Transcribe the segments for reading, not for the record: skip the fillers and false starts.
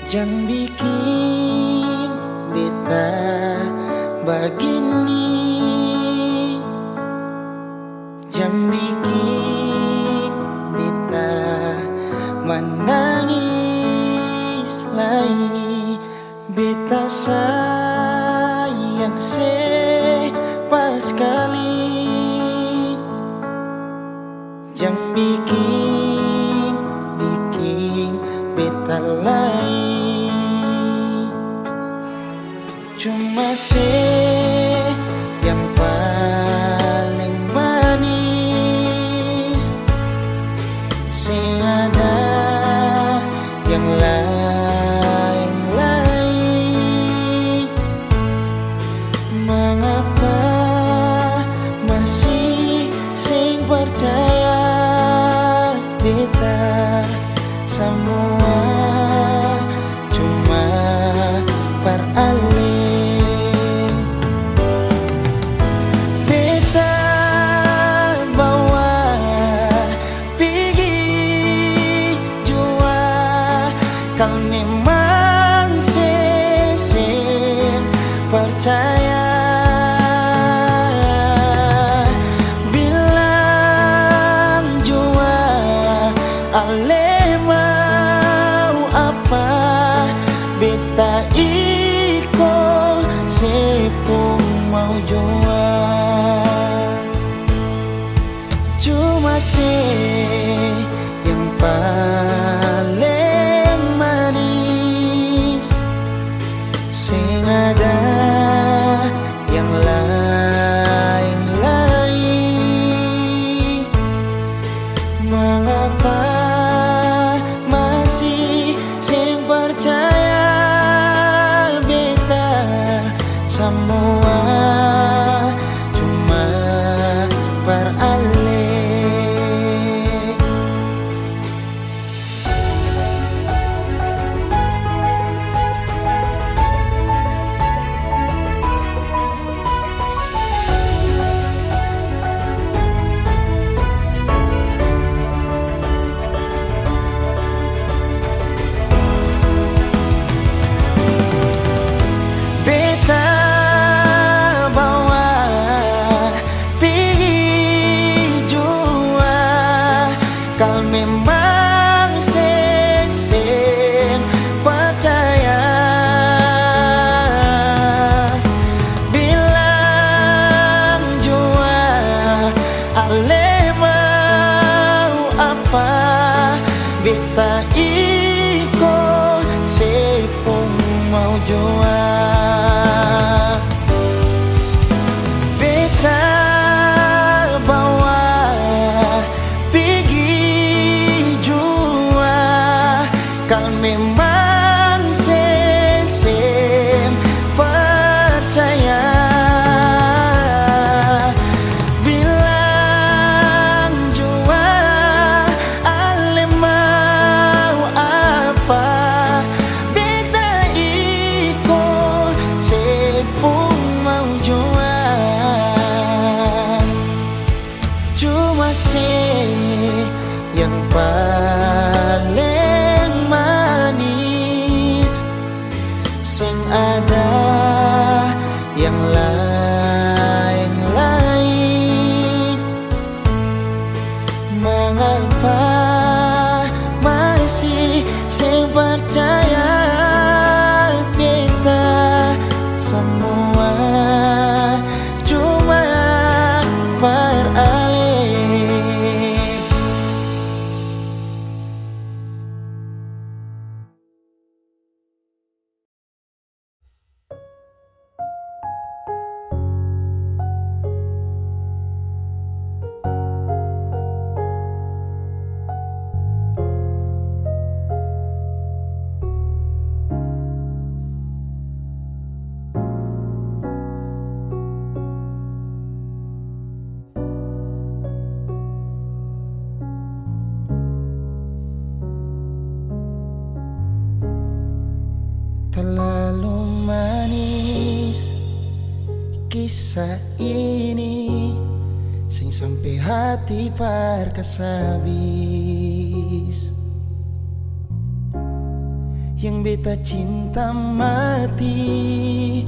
Jangan bikin beta begini, jangan bikin beta menangis lagi. Beta sayang pas sekali, jangan bikin beta lain. Cuma yang paling manis, sing ada yang lain-lain. Mengapa masih sing percaya beta semua cuma peralih. Kau memang percaya, bilang jua ale mau apa, beta iko sepung mau jua. Cuma yang paling sing ada yang lain-lain. Mengapa masih sing percaya beta semua cuma peralih. Kau memang percaya, bilang jua ale mau apa, beta iko sepung mau jua. Beta bawa kau memang percaya, bilang jua ale mau apa, beta iko sepung mau jua. Cuma yang paling manis, sing ada yang lain-lain. Mengapa masih sing percaya beta semua cuma peralih. Terlalu manis kisah ini, sing sampai hati perkasa habis. yang beta cinta mati.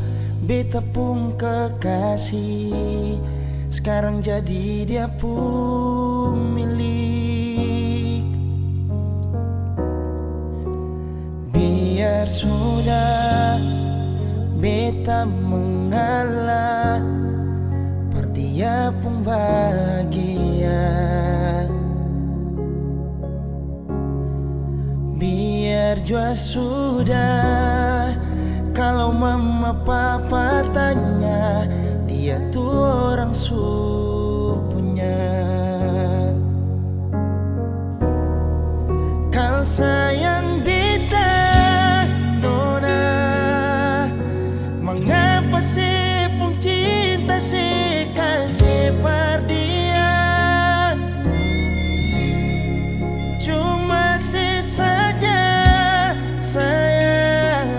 Beta pun kekasih, sekarang jadi dia pun milik. Biar sudah beta mengalah, per dia pun bahagia. Biar jua sudah, kalau mama papa tanya, dia tuh orang punya. Kal sayang beta nona, mengapa sih pun cinta sih kasih par dia? Cuma sih saja sayang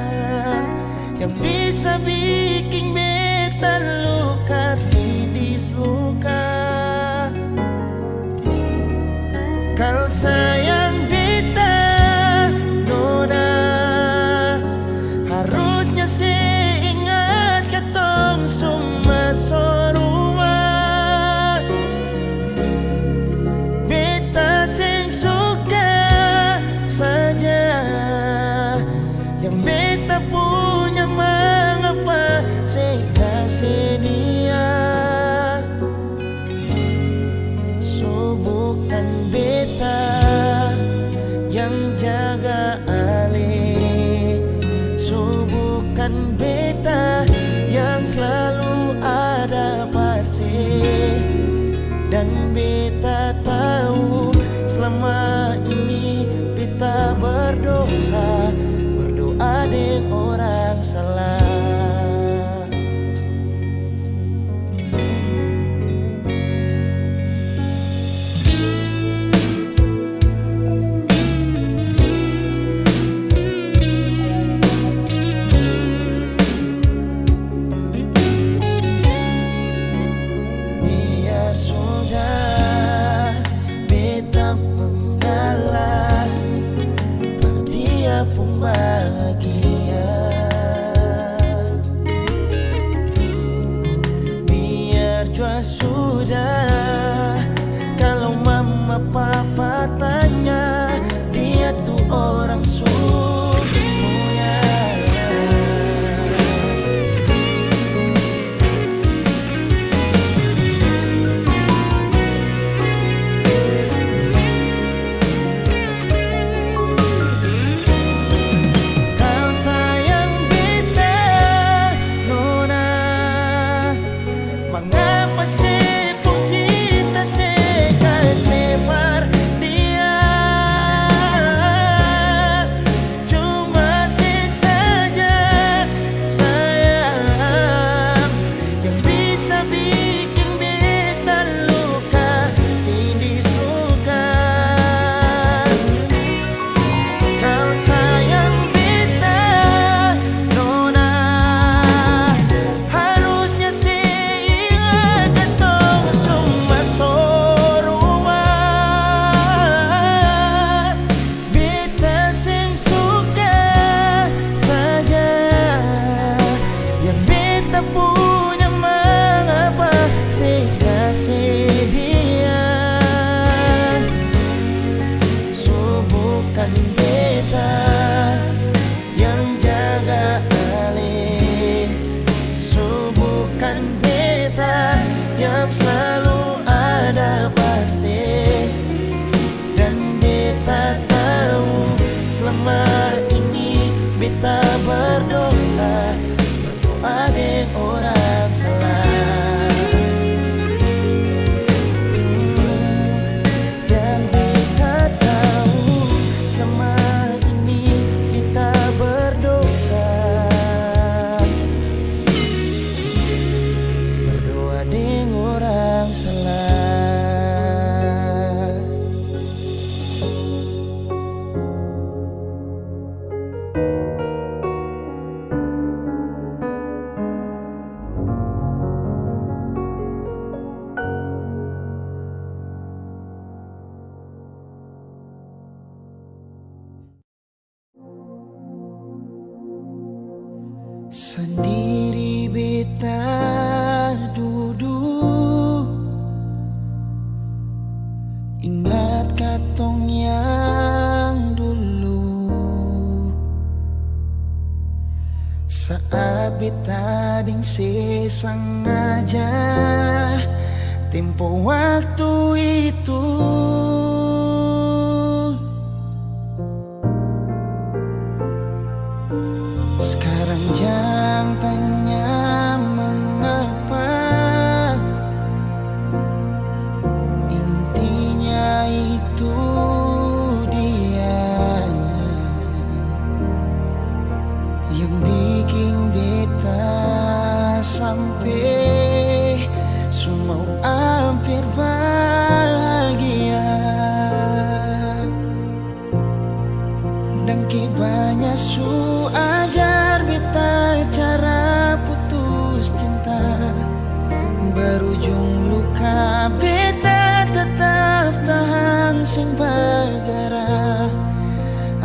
yang bisa bikin beta luka tindis luka. Kal sayang beta nona, harusnya sih ingat ketong semua sorua. Beta sing suka saja yang beta punya, mengapa saya kasih dia? So bukan beta yang jaga alih, so bukan beta yang selalu ada parsi. Dan beta tahu selama ini beta berdosa, berdoa dengan orang salah. Biar sudah beta mengalah, per dia pun bahagia. Biar jua sudah, kalau mama papa tanya, dia tuh orang punya. Kau sayang beta nona, mengapa sih pun cinta sih kasih par dia? Cuma sih saja sayang yang bisa bikin beta luka tindis luka. Kal sayang beta nona, harusnya sih ingat ketong semua sorua. Beta sing suka saja yang beta punya, mengapa sih kasih dia? So bukan beta yang jaga alih, so bukan beta yang selalu ada parsi. Dan beta tahu selama ini beta berdosa, berdoa dengan orang salah. Dan beta tahu selama ini beta berdosa, berdoa dengan orang salah. Sendiri beta duduk, ingat katong yang dulu. Saat beta ding sengaja tempo waktu itu. Sekarang jangan tanya mengapa, intinya itu dia yang bikin beta sampai semua hampir bahagia. Dan banyak su ajar beta cara putus cinta, berujung luka beta tetap tahan sing bagara.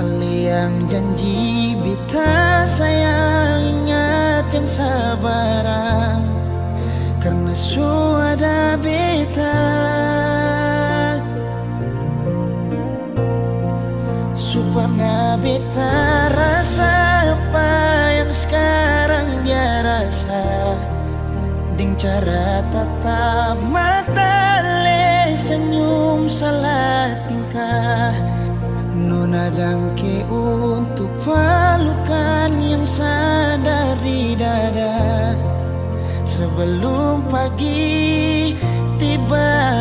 Ali yang janji beta sayang, ingat yang sabarang, karena su ada beta. Supaya beta rasa apa yang sekarang dia rasa, ding cara tatap mata le senyum salah tingkah. Nona dangke untuk pelukan yang sadar di dada sebelum pagi tiba.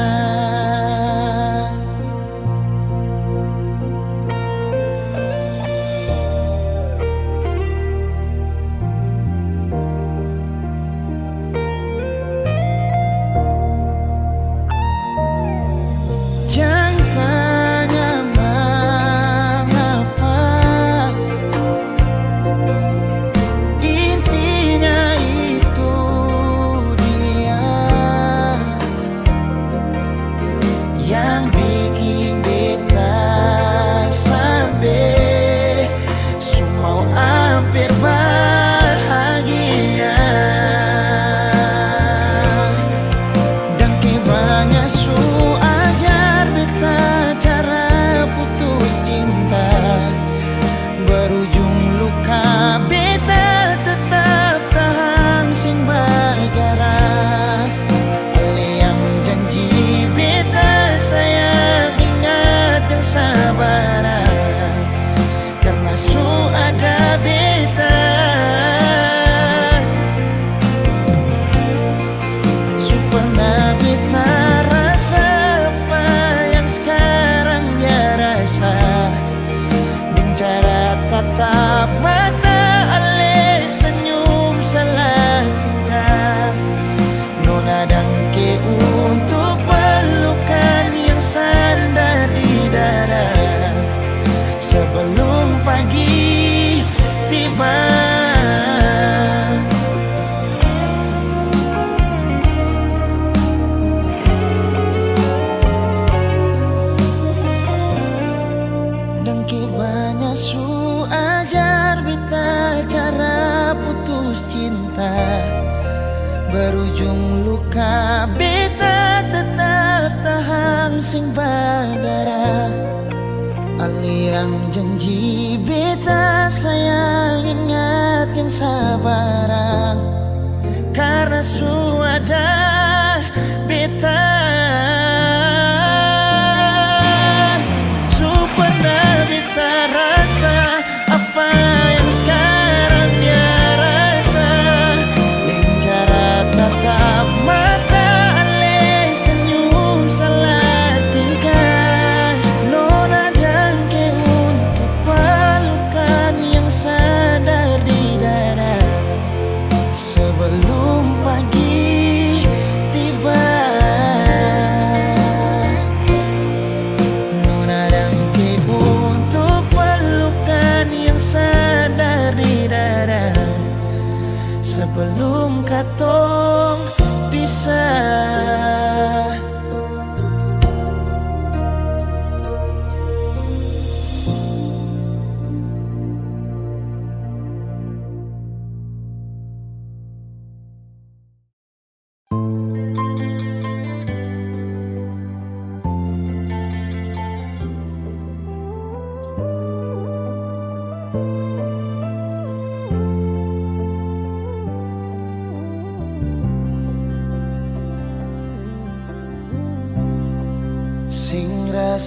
Tatap mata ale senyum salah tingkah. Nona dangke untuk pelukan yang sandar di dada sebelum pagi tiba. Dangke banyak su ajar beta cara putus cinta, berujung luka beta tetap tahan sing bagara. Ali yang janji beta sayang, ingat yang sabarang, karena su ada beta. Su pernah beta rasa apa yang sekarang dia rasa, dengan cara tatap mata ale senyum salah tingkah. Nona dangke untuk pelukan yang sadar di dada sebelum pagi tiba. Nona dangke untuk pelukan yang sadar di dada sebelum katong pisah.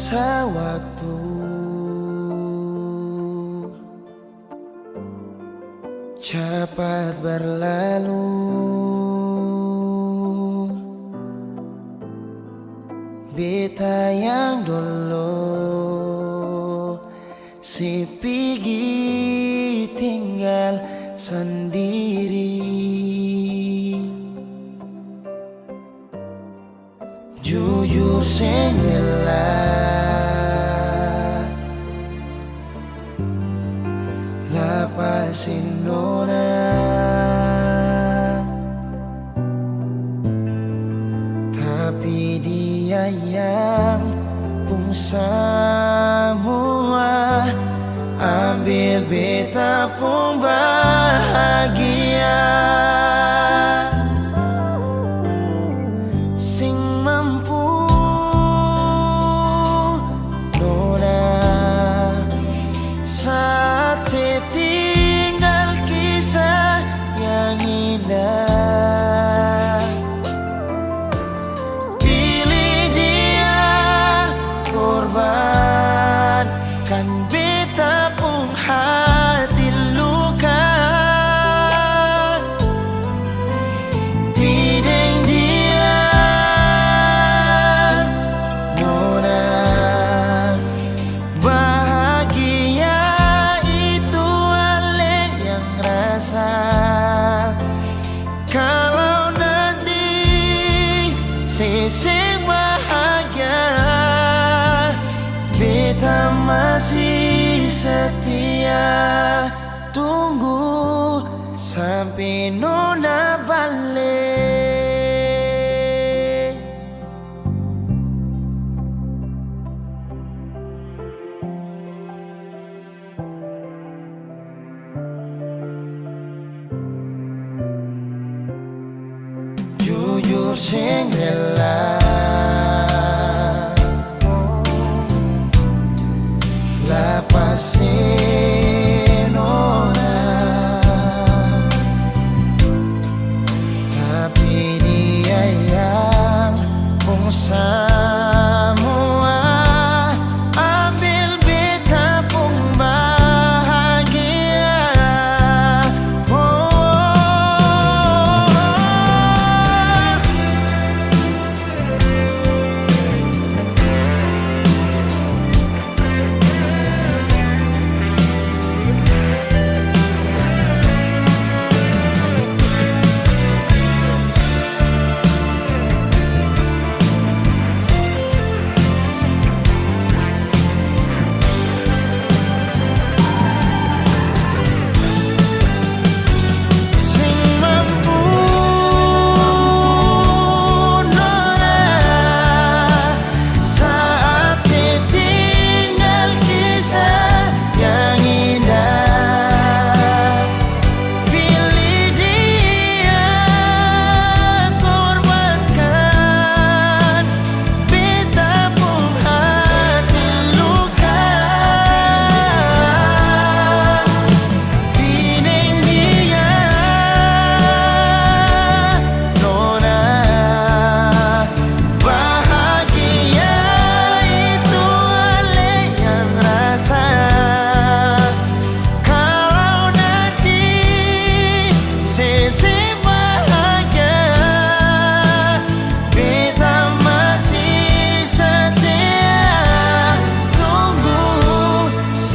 sewaktu cepat berlalu, beta yang dulu si pergi tinggal sendiri. Jujur sendela lapasin nona, tapi dia yang pun semua ambil beta pun bahagia. Sing mampu nona saat setinggal kisah yang indah. Pilih dia korbankan beta pun hati luka. Bideng dia nona bahagia itu ale yang rasa. Kalau nanti seseng bahagia, beta masih setia tunggu sampai nona balik. Jujur sing rela lapasin nona, tapi dia yang pun semua ambil beta pun bahagia.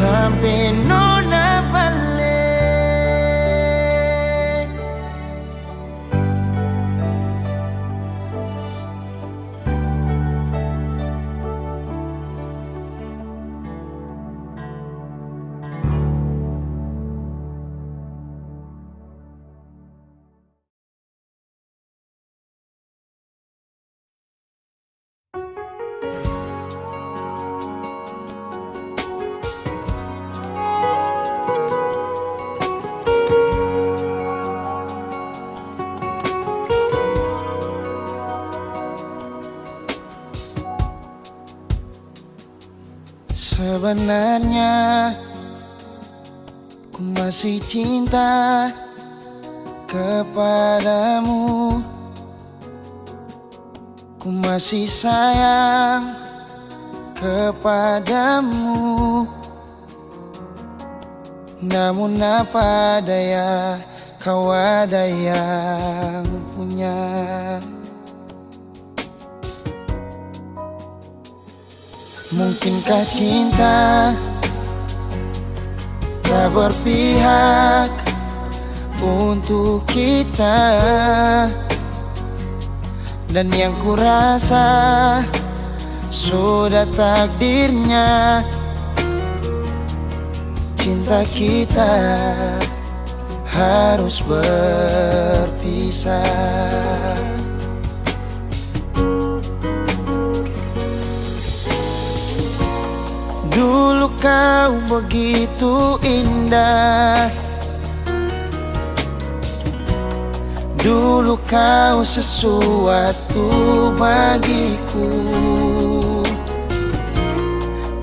Sampai nona balik. Sebenarnya ku masih cinta kepadamu, ku masih sayang kepadamu. Namun apa daya, kau ada yang punya. Mungkinkah cinta tak berpihak untuk kita? Dan yang kurasa sudah takdirnya cinta kita harus berpisah. Dulu kau begitu indah, dulu kau sesuatu bagiku.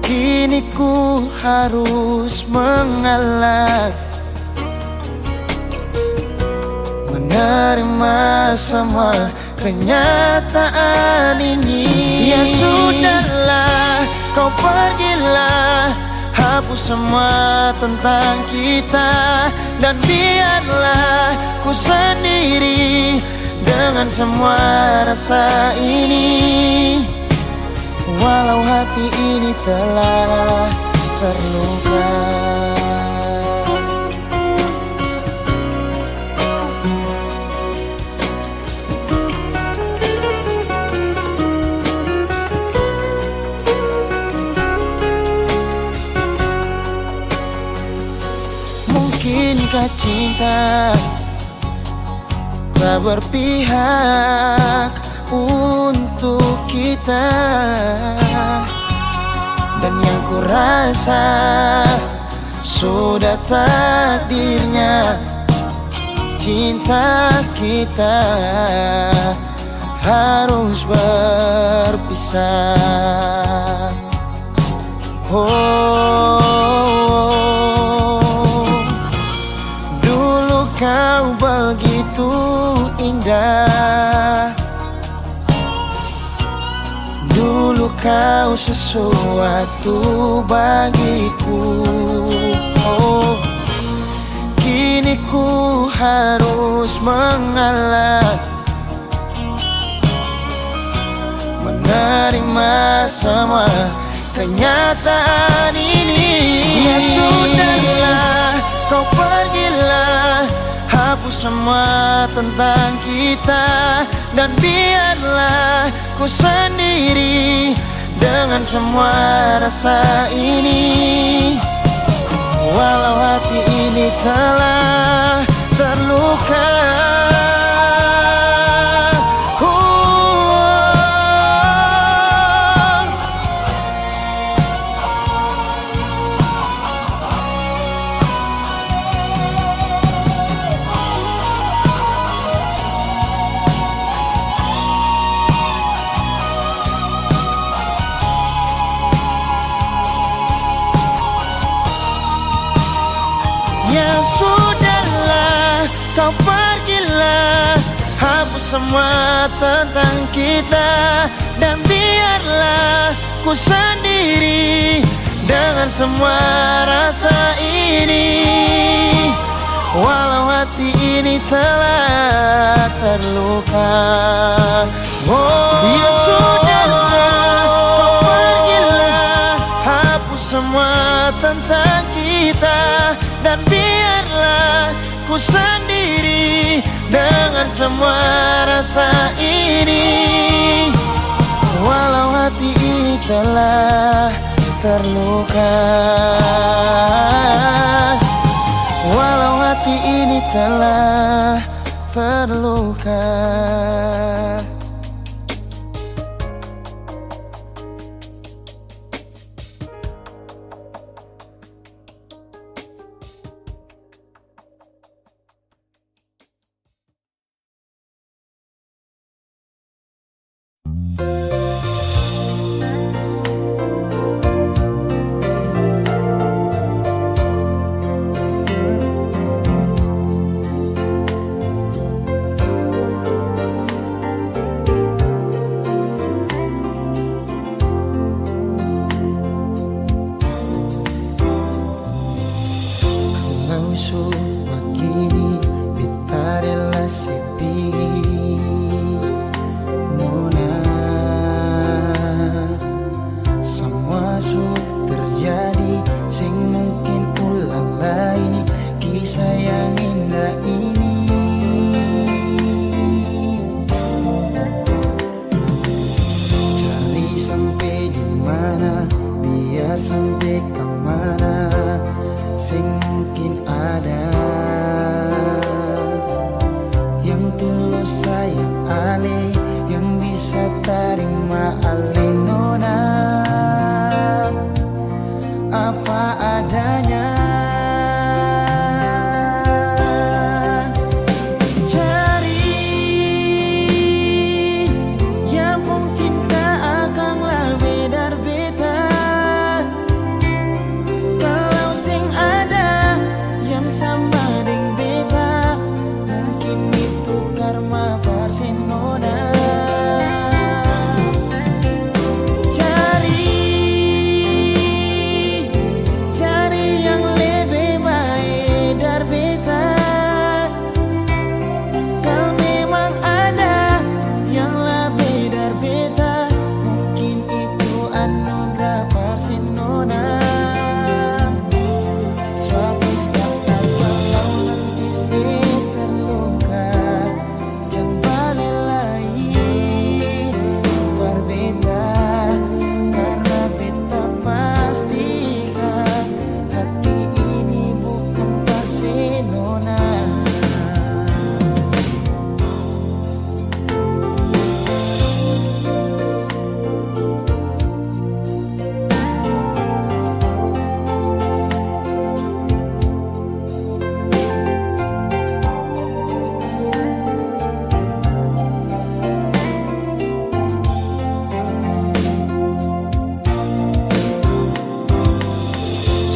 Kini ku harus mengalah, menerima semua kenyataan ini. Ya sudahlah, kau pergilah, hapus semua tentang kita. Dan biarlah ku sendiri dengan semua rasa ini. Walau hati ini telah terluka. Mungkinkah cinta tak berpihak untuk kita? Dan yang kurasa sudah takdirnya cinta kita harus berpisah. Dulu kau begitu indah, dulu kau sesuatu bagiku. Kini ku harus mengalah, menerima semua kenyataan ini. Ya sudahlah, kau pergilah, hapus semua tentang kita. Dan biarlah ku sendiri dengan semua rasa ini. Walau hati ini telah terluka. Ya sudahlah, kau pergilah, hapus semua tentang kita. Dan biarlah ku sendiri dengan semua rasa ini. Walau hati ini telah terluka. Ya sudahlah, kau pergilah, hapus semua tentang kita. Dan biarlah ku sendiri dengan semua rasa ini. Walau hati ini telah terluka, walau hati ini telah terluka. begini beta relasi nona. Semua su terjadi sing mungkin ulang lagi kisah yang indah ini. Cari sampai di mana, biar sampai kemana, sing mungkin ada yang tulus sayang ale, yang bisa terima ale nona apa adanya. Cari yang mung cinta akan lebih dari beta. Kalau sing ada yang sama dengan beta, mungkin itu karma Barcelona. Cari yang lebih baik dari beta. Kalau memang ada yang lebih dari beta, mungkin itu anugerah Barcelona. Suatu saat kalau nanti saya terluka, jangan balik lagi berbeda, karena beta pastikan hati ini bukan Barcelona.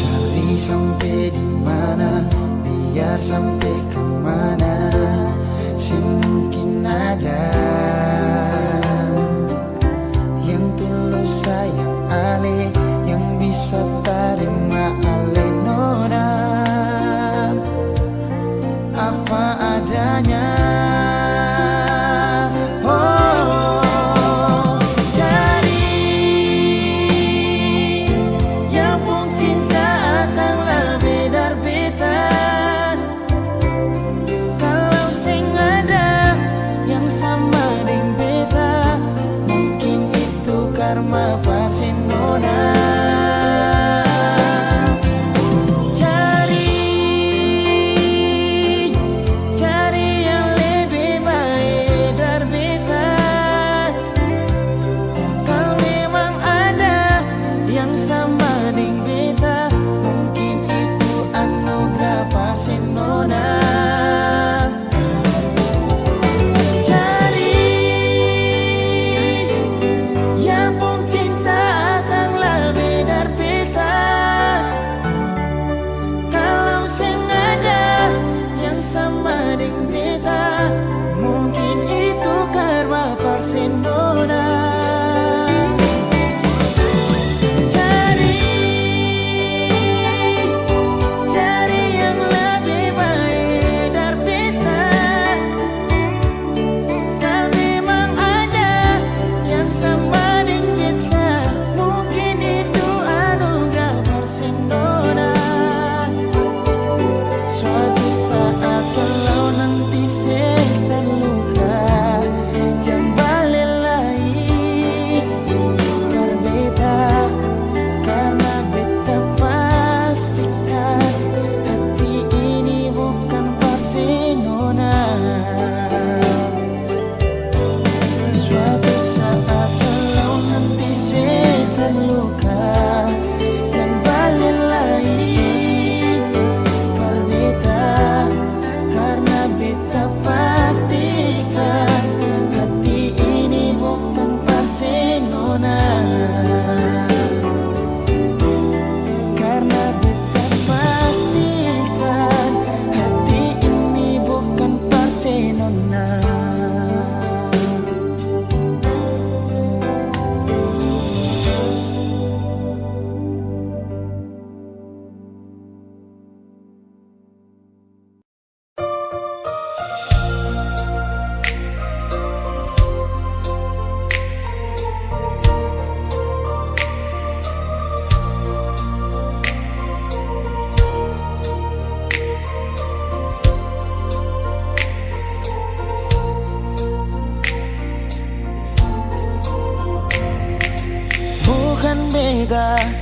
Cari sampai di mana, biar sampai kemana, sing mungkin ada yang tulus sayang ale, yang bisa terima ale nona apa adanya. Oh, cari yang mung cinta akan lebih dari beta. Kalau sing ada yang sama dengan beta, mungkin itu karma Barcelona. Cari yang lebih baik dari beta. Kalau memang ada yang sama dengan beta, mungkin itu anugerah Barcelona. Cari yang pun cinta akan lebih dari beta. Kalau sing ada yang sama dengan beta, mungkin itu karma Barcelona. Cari yang lebih baik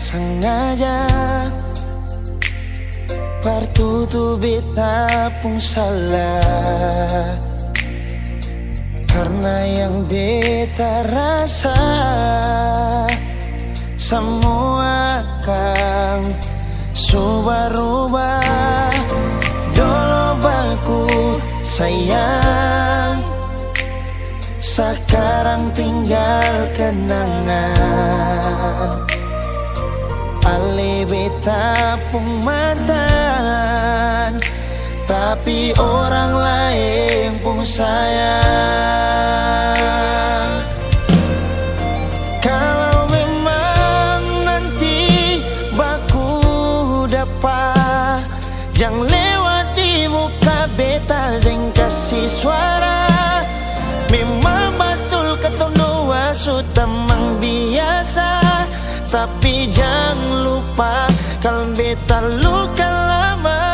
sengaja partutu beta pun salah, karena yang beta rasa semua kan subah-rubah. Dulu baku sayang, sekarang tinggal kenangan. Ale beta pun mantan, tapi orang lain pun sayang. Kalau memang nanti baku dapat, jangan lewati muka beta, jangan kasih suara. Memang betul ketemu dua sutamang biasa, tapi jangan lupa kalau beta luka lama.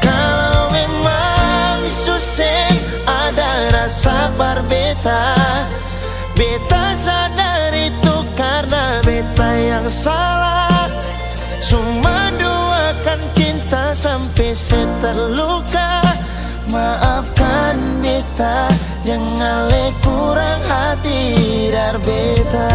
Kalau memang susah ada rasa berbeta, beta sadar itu karena beta yang salah. Cuma doakan cinta sampai terluka. Maafkan beta, jangan le kurang hati dar beta.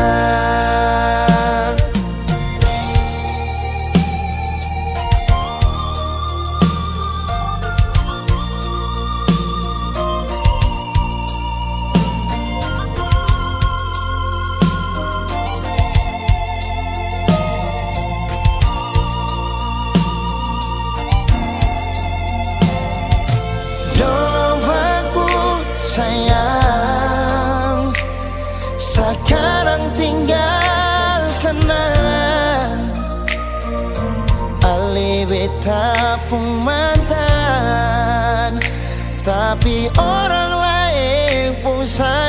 Sayang, sekarang tinggal kenangan. Ale beta pun mantan, tapi orang lain pun sayang.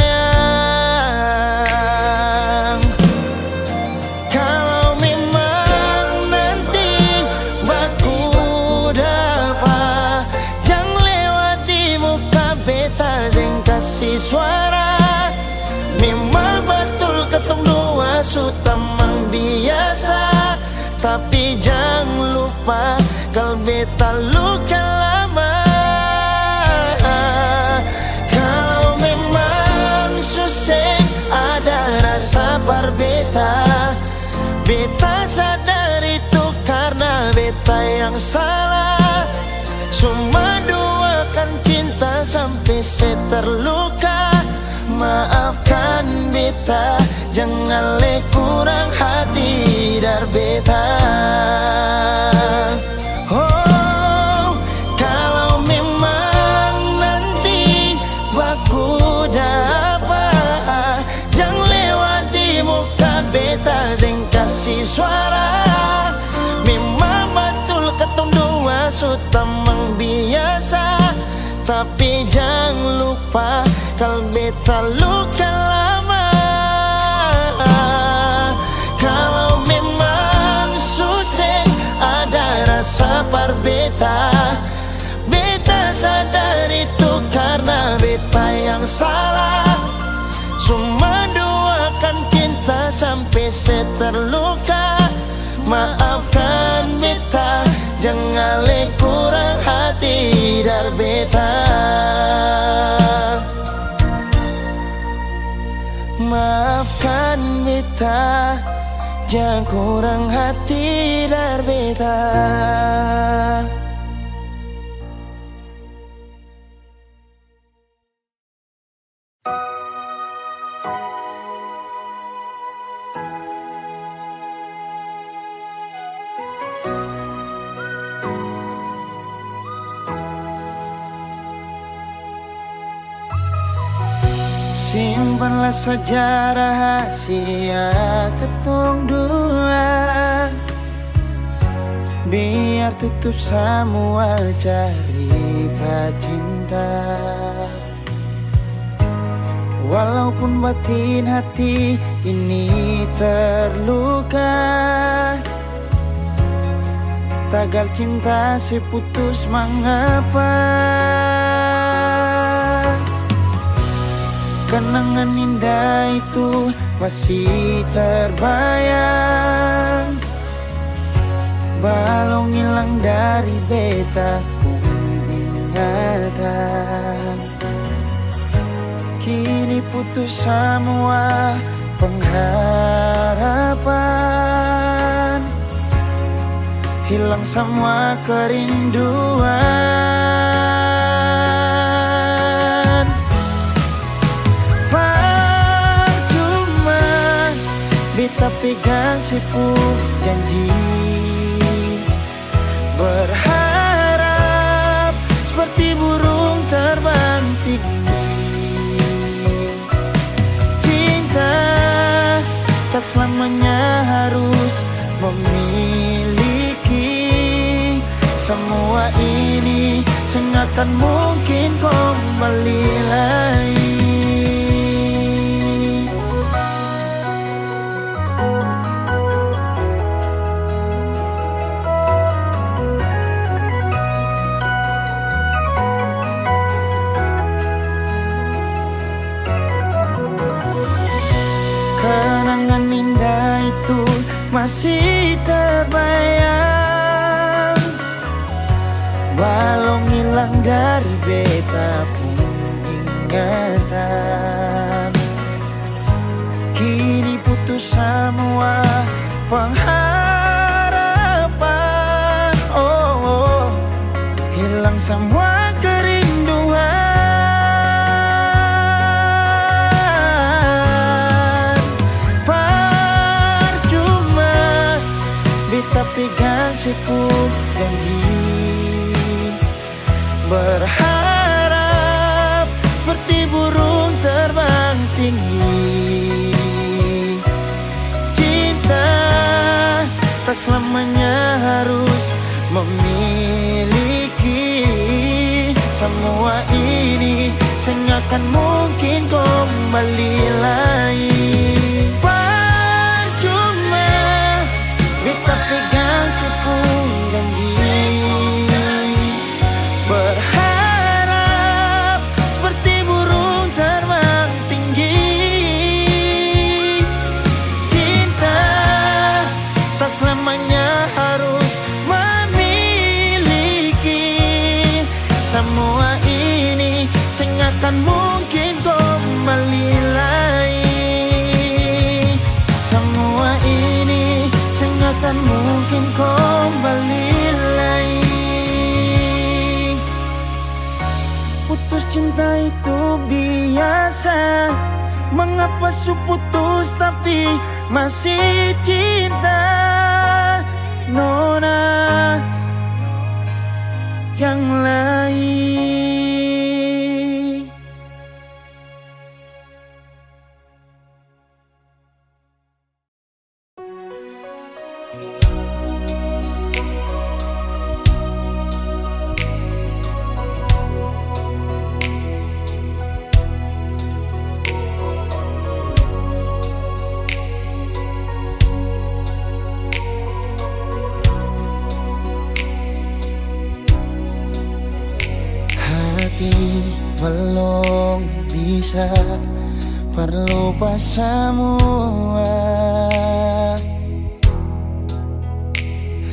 Kalau memang nanti baku dapat, jangan lewati muka beta, jangan kasih suara. Memang betul ketemu dua sutamang biasa, tapi jangan lupa kalau beta luka lama. Kalau memang susah ada rasa berbeta, beta sadar itu karena beta yang salah. Cuma doakan cinta sampai terluka. Maafkan beta, jangan le kurang hati dar beta. Oh, kalau memang nanti baku dapat, jangan lewati muka beta, jangan kasih suara. Memang betul ketemu dua sutamang biasa, tapi jangan lupa kalau beta luka lama. Kalau memang susah ada rasa berbeta, beta sadar itu karena beta yang salah. Cuma doakan cinta sampai terluka. Maafkan beta, jangan le kurang hati dar beta. Maafkan beta, jangan kurang hati dar beta. Simpanlah saja rahasia ketong dua, biar tutup semua cerita cinta. Walaupun batin hati ini terluka, tagal cinta seputus mengapa. Kenangan indah itu masih terbayang, balong hilang dari beta ingatan. Kini putus semua pengharapan, hilang semua kerinduan. Percuma beta pegang sipu janji, berharap seperti burung terbang tinggi. Cinta tak selamanya harus memiliki. Semua ini sengakan mungkin kembali lagi. Kenangan indah itu masih terbayang, balong hilang dari beta pun ingatan. Kini putus semua pengharapan, oh, hilang semua kerinduan. Beta pegang sipu janji, berharap seperti burung terbang tinggi. Cinta tak selamanya harus memiliki. Semua ini sengakan mungkin kembali lagi. Beta pegang sipu janji, berharap seperti burung terbang tinggi. Cinta tak selamanya harus memiliki. Semua ini sengakan mungkin kembali lagi. Semua ini akan mungkin kembali lagi. Putus cinta itu biasa, mengapa su putus tapi masih cinta? Nona yang lain. Belum bisa berlupa semua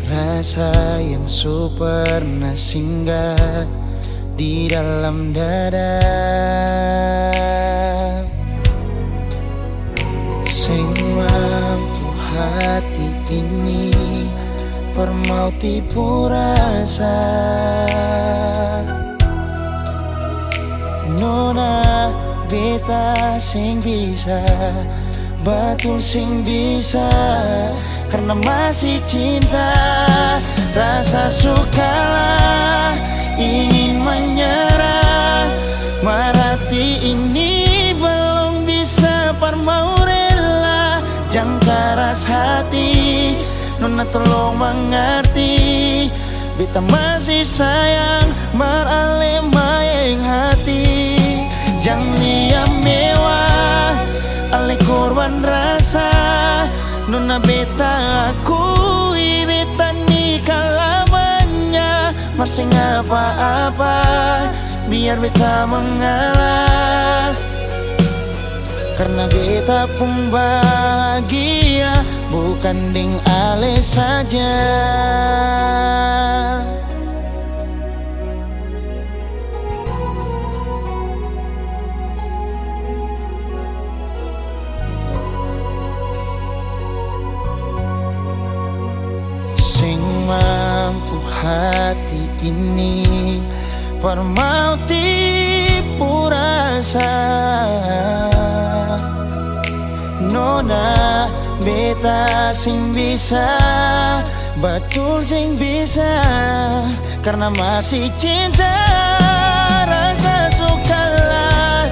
rasa yang pernah singgah di dalam dada. Sing mampu hati ini permau tipu rasa. Nona beta sing bisa, betul sing bisa, karena masih cinta. Rasa sukalah ingin menyerah, merati ini belum bisa parmau rela. Jangan keras hati, Nona tolong mengerti. Beta masih sayang merale mayang hati. Jangan liam mewah ale korban rasa. Nona beta akui beta nikah lamanya. Masih apa-apa biar beta mengalah. Karena beta pun bahagia, bukan deng ale saja. Sing mampu hati ini permauti purasa. Nona beta sing bisa, betul sing bisa. Karena masih cinta, rasa sukalah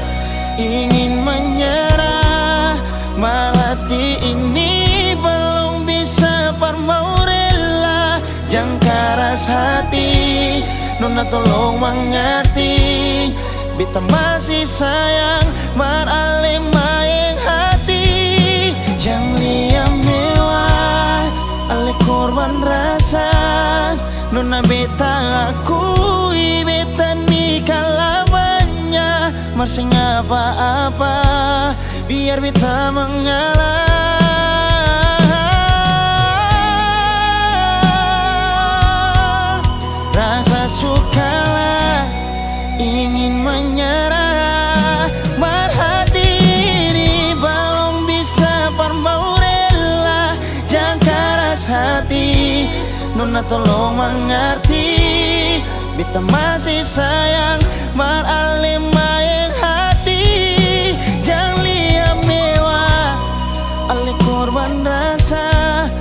ingin menyerah. Hati ini belum bisa parmau rela. Jangan keras hati, Nona tolong mengerti. Beta masih sayang, marale maeng hati. Jangan liam mewah, ale korban rasa. Nona beta akui, beta nikah lamanya. Masih apa-apa, biar beta mengalah. Rasa sukalah ingin menyerah. Marhati ini belum bisa parmau rela. Jangan keras hati, Nona tolong mengerti. Beta masih sayang, marale maeng hati. Jangan liam mewah, ale korban rasa.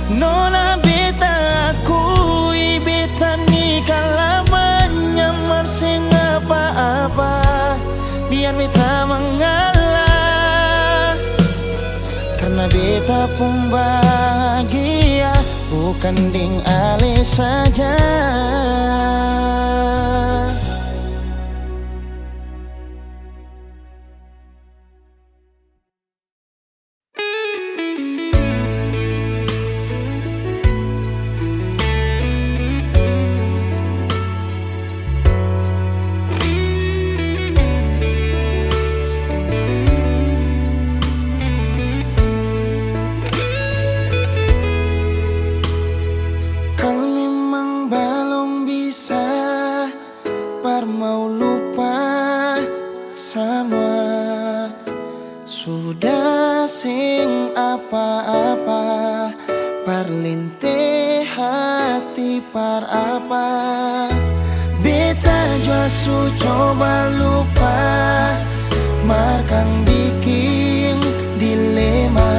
Nona beta akui, beta nikah lamanya. Masih apa-apa, biar beta mengalah. Karena beta pun bahagia, bukan deng ale saja. Mau lupa sama, sudah sing apa-apa. Parlinte hati par apa. Beta jua su coba lupa, markang bikin dilema.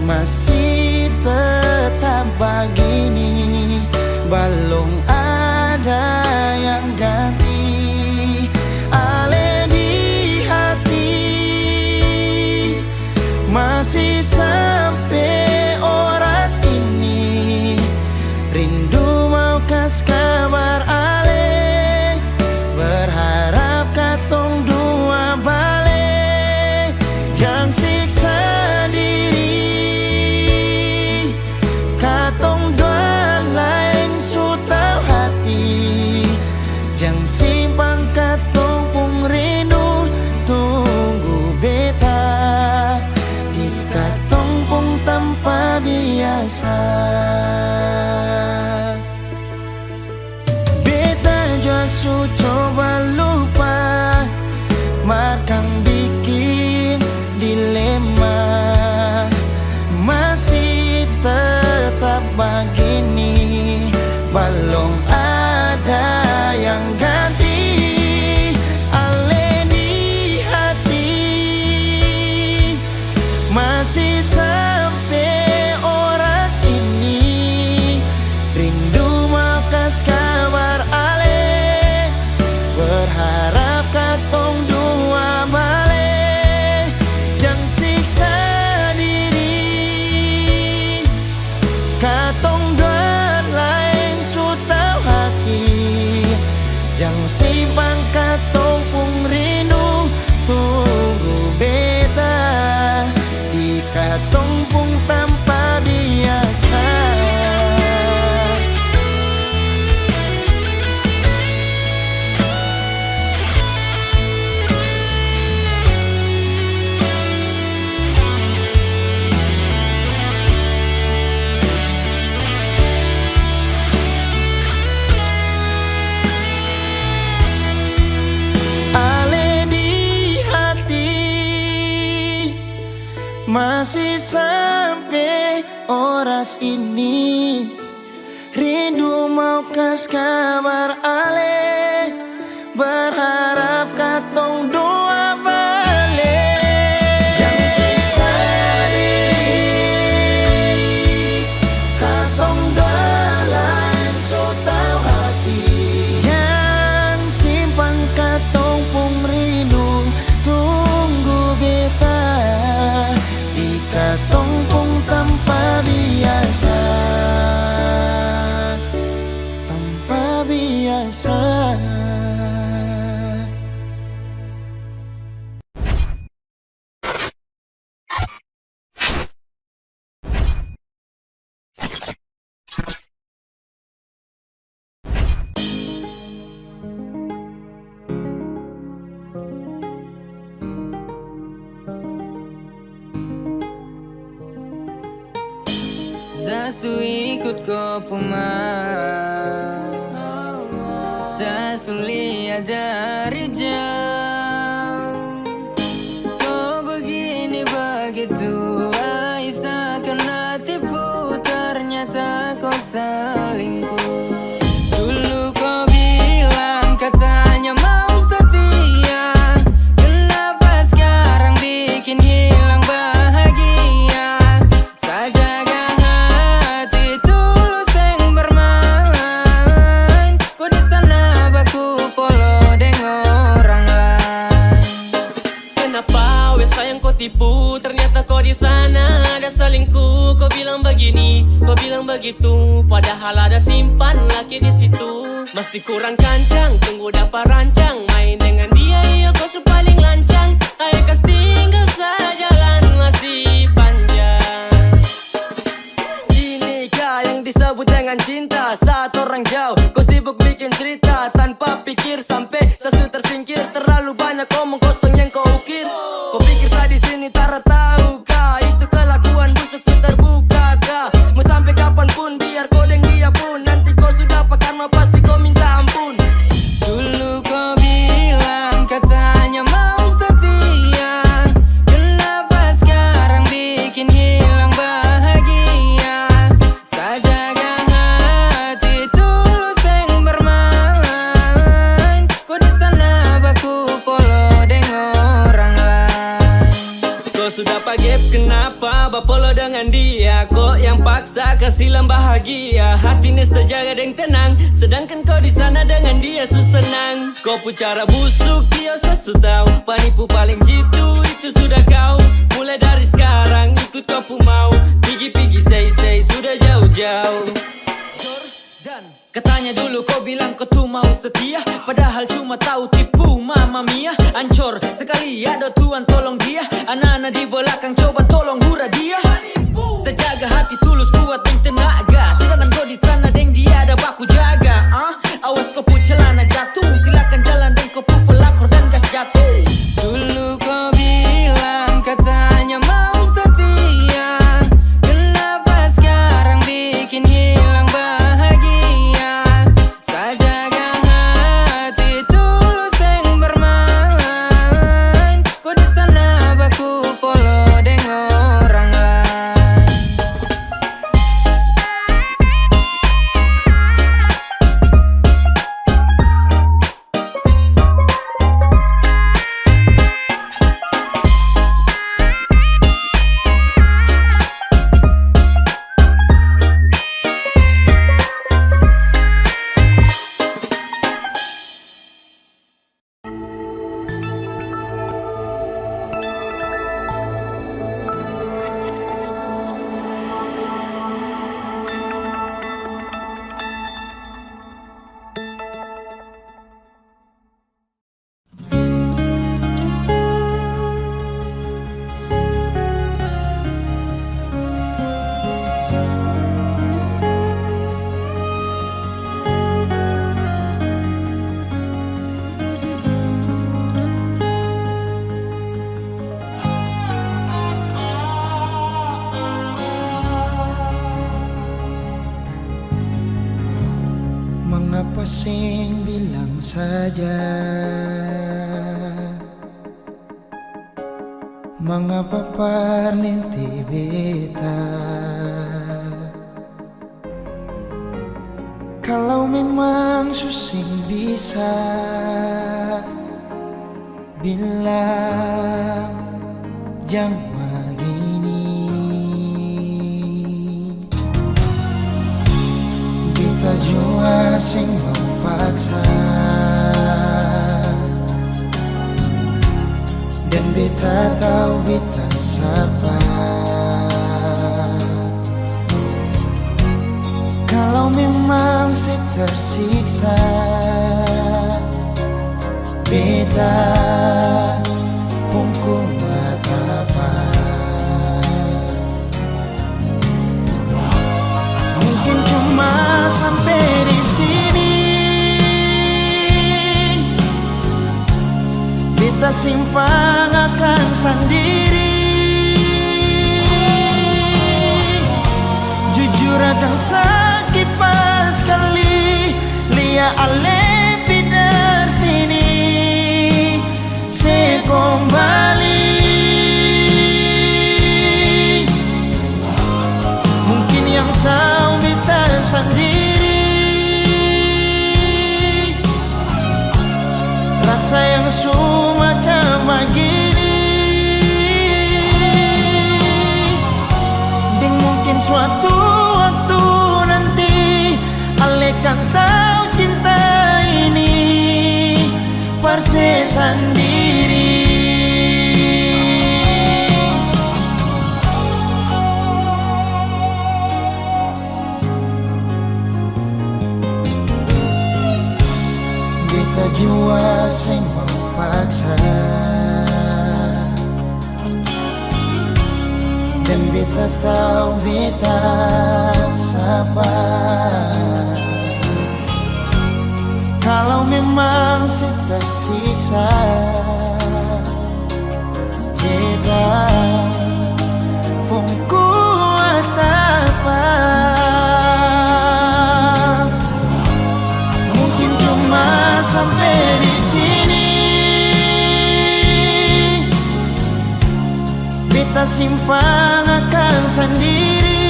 Masih tetap begini, balong ada yang ganti. Ale di hati masih sampai oras ini. Rindu mau kas kabar ale, berharap katong dua balik. Jangan siksa diri, katong dua lain su tau hati. Jangan simpang katong pung rindu, tunggu beta di katong pung tanpa biasa. Beta jua su coba lupa, markang bikin dilema. Masih tetap begini, balong ada yang ganti. Ale di hati masih sampai oras ini. Rindu mau kas kabar ale, berharap katong dua balik. Jangan siksa diri, katong dua lain su tau hati. Jangan simpang katong pung rindu, tunggu beta di katong pung tanpa biasa. Masih sampai oras ini rindu mau kas kabar ale, berharap katong doa balik. Yang sisa di katong dalam so tau hati, yang simpan katong pung rindu tunggu beta di katong pung tanpa biasa, tanpa biasa. Sasu ikut kau pemau, sasu lihat dari jauh. Kau begini begitu, Aisyah kena tipu, ternyata kau selingkuh. Dulu kau bilang katanya mau setia, kenapa sekarang bikin hilang bahagia? Saja tipu, ternyata kau di sana ada selingkuh. Kau bilang begini, kau bilang begitu, padahal ada simpan laki di situ. Masih kurang kancang, tunggu dapat rancang, main dengan dia, iya kau paling lancang. Ayo kas tinggal saja, jalan masih panjang. Inikah yang disebut dengan cinta? Saat orang jauh, kau sibuk bikin cerita tanpa pikir sampai sesu tersingkir. Terlalu banyak omong kosong yang kau ukir. Kau pikir saya di sini tak tahu kah? Itu kelakuan busuk sudah terbuka kah? Mau sampai kapanpun biar kau deng dia pun, nanti kau sudah karma pasti kau minta ampun. Dulu kau bilang katanya mau setia, kenapa sekarang bikin hilang bahagia? Sajaga hati tulus yang bermain, kau di sana baku polo dengan orang lain. Kau sudah pagep kenapa bapolo dengan dia? Kok yang paksa kasih bahagia? Hatinya sejaga dan tenang, sedangkan kau di sana dengan dia senang. Kau pu cara busuk dia sesu tahu, penipu paling jitu itu sudah kau. Mulai dari sekarang ikut kau pu mau, pigi-pigi say sudah jauh-jauh. Katanya dulu kau bilang kau tuh mau setia, padahal cuma tahu tipu mama mia. Ancor sekali ada Tuhan tolong dia, anak-anak di belakang coba tolong hura dia. Sejaga hati tulus kuat dan tenaga, sedangkan kau di sana deng dia ada baku jaga. Awas kau pu celana jatuh, silakan jalan dan kau pu pelakor dan gas jatuh. Dulu kau bilang katanya mau setia, kenapa sekarang bikin hilang bahagia? Sajaga hati tulus yang bermain, kau di sana baku polo dengan orang lain. Pasing bilang saja, Mengapa parlinti beta? Kalau memang susing bisa bilang jangan begini. Beta jua sing mau paksa, dan beta tahu beta siapa. Kalau memang saya tersiksa, beta pun kuat apa. Mungkin cuma sampai di sini, beta simpan akan sendiri. Jujur akan sakit pas kali lia ale pidar sini. Se kembali, mungkin yang tahu beta sendiri, rasa yang semacam begini. Dan mungkin suatu waktu nanti ale kan tahu cinta ini perse sendiri. Beta jua sing mau paksa, dan beta tahu beta siapa. Kalau memang saya tersiksa, beta pun kuat apa. Mungkin cuma sampai di sini, beta simpan akan sendiri.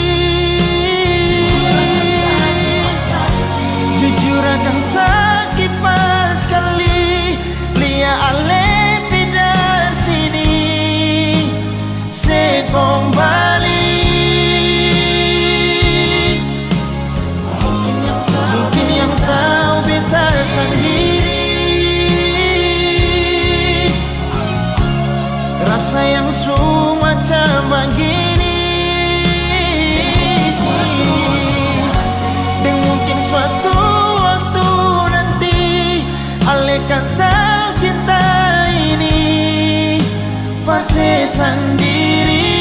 Jujur akan sakit pas kali lia ale pidar sini. Se kembali, mungkin yang tahu beta sendiri, rasa yang semacam begini. Dan mungkin suatu waktu nanti ale kan tahu cinta ini perse sendiri.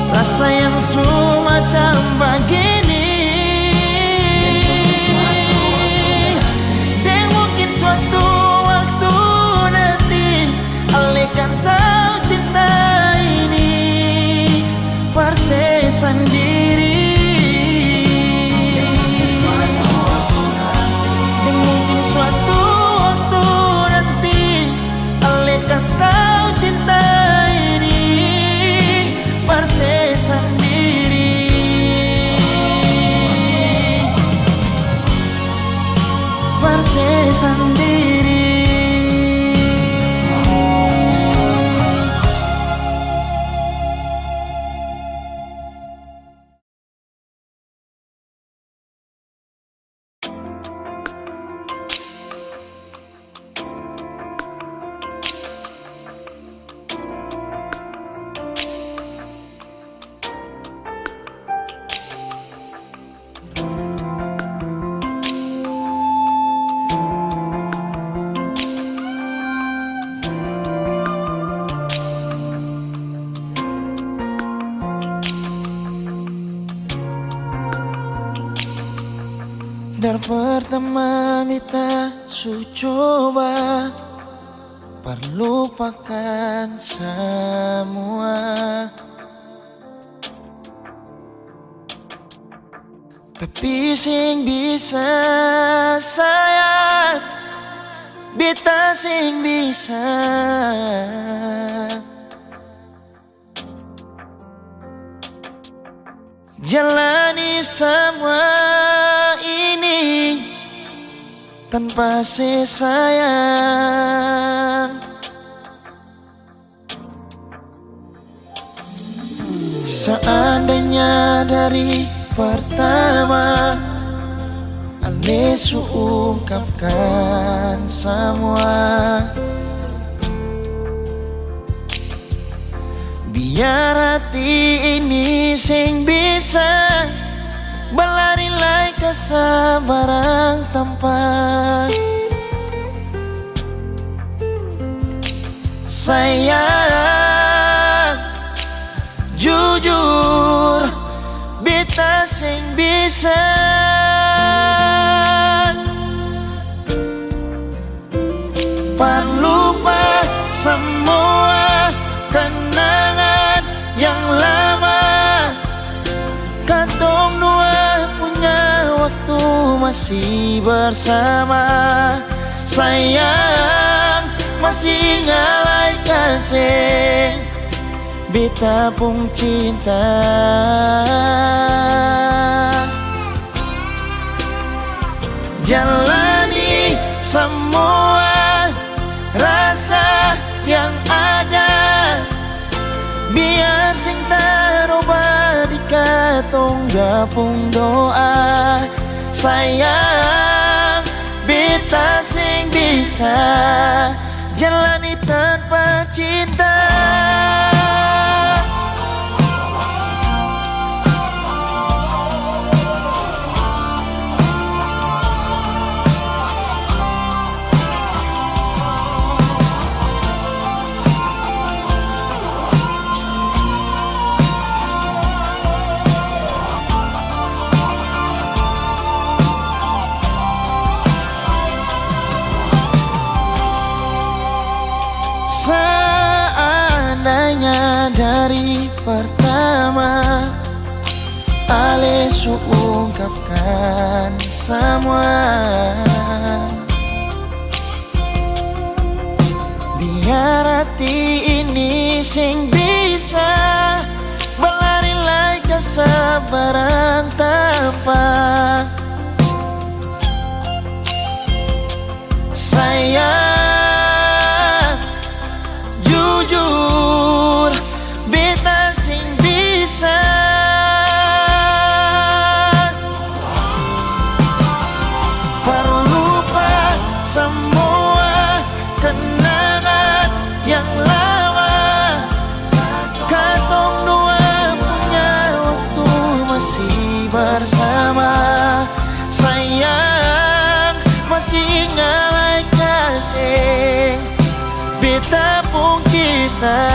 Rasa yang semacam begini. Dan mungkin suatu waktu nanti ale kan tahu cinta ini perse sendiri. Dan mungkin suatu waktu nanti ale kan tahu cinta ini perse sendiri. Perse sendiri. Mami tak su coba perlupakan semua, tapi sing bisa sayang beta sing bisa jalani semua ini tanpa sayang. Seandainya dari pertama Ale su ungkapkan semua, biar hati ini sing bisa berlari lai kesabaran tanpa sayang. Jujur beta sing bisa lupa semua kenangan yang lama. Katong dua punya waktu masih bersama. Sayang masih ngalai kasih beta pun cinta. Jalani semua rasa yang ada, biar sing taroba di katong gapung doa. Sayang beta sing bisa jalani tanpa cinta. Seandainya dari pertama Ale su ungkapkan semua, biar hati ini sing bisa berlari lai kesabaran tanpa sayang. Jujur beta sing bisa perlupa semua kenangan yang lama. Katong dua punya waktu masih bersama. Sayang masih ngalai kasih beta pun kita.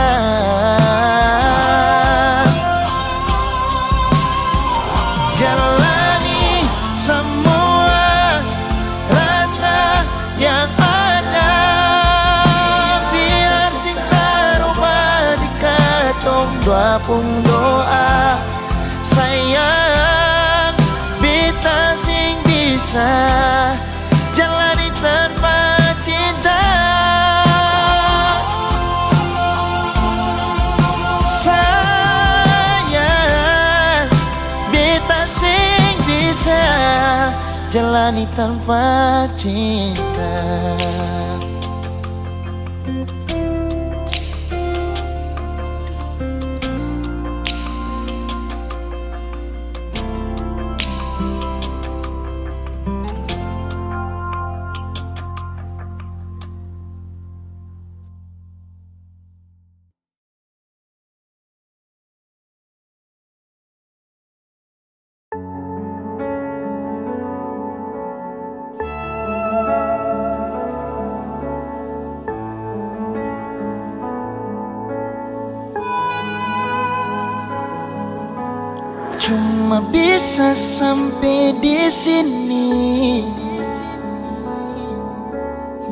Jalani semua rasa yang ada, biar sing taroba di katong dua pun doa. Sayang beta sing bisa jalani tanpa cinta. Jalani tanpa cinta. Cuma bisa sampai di sini.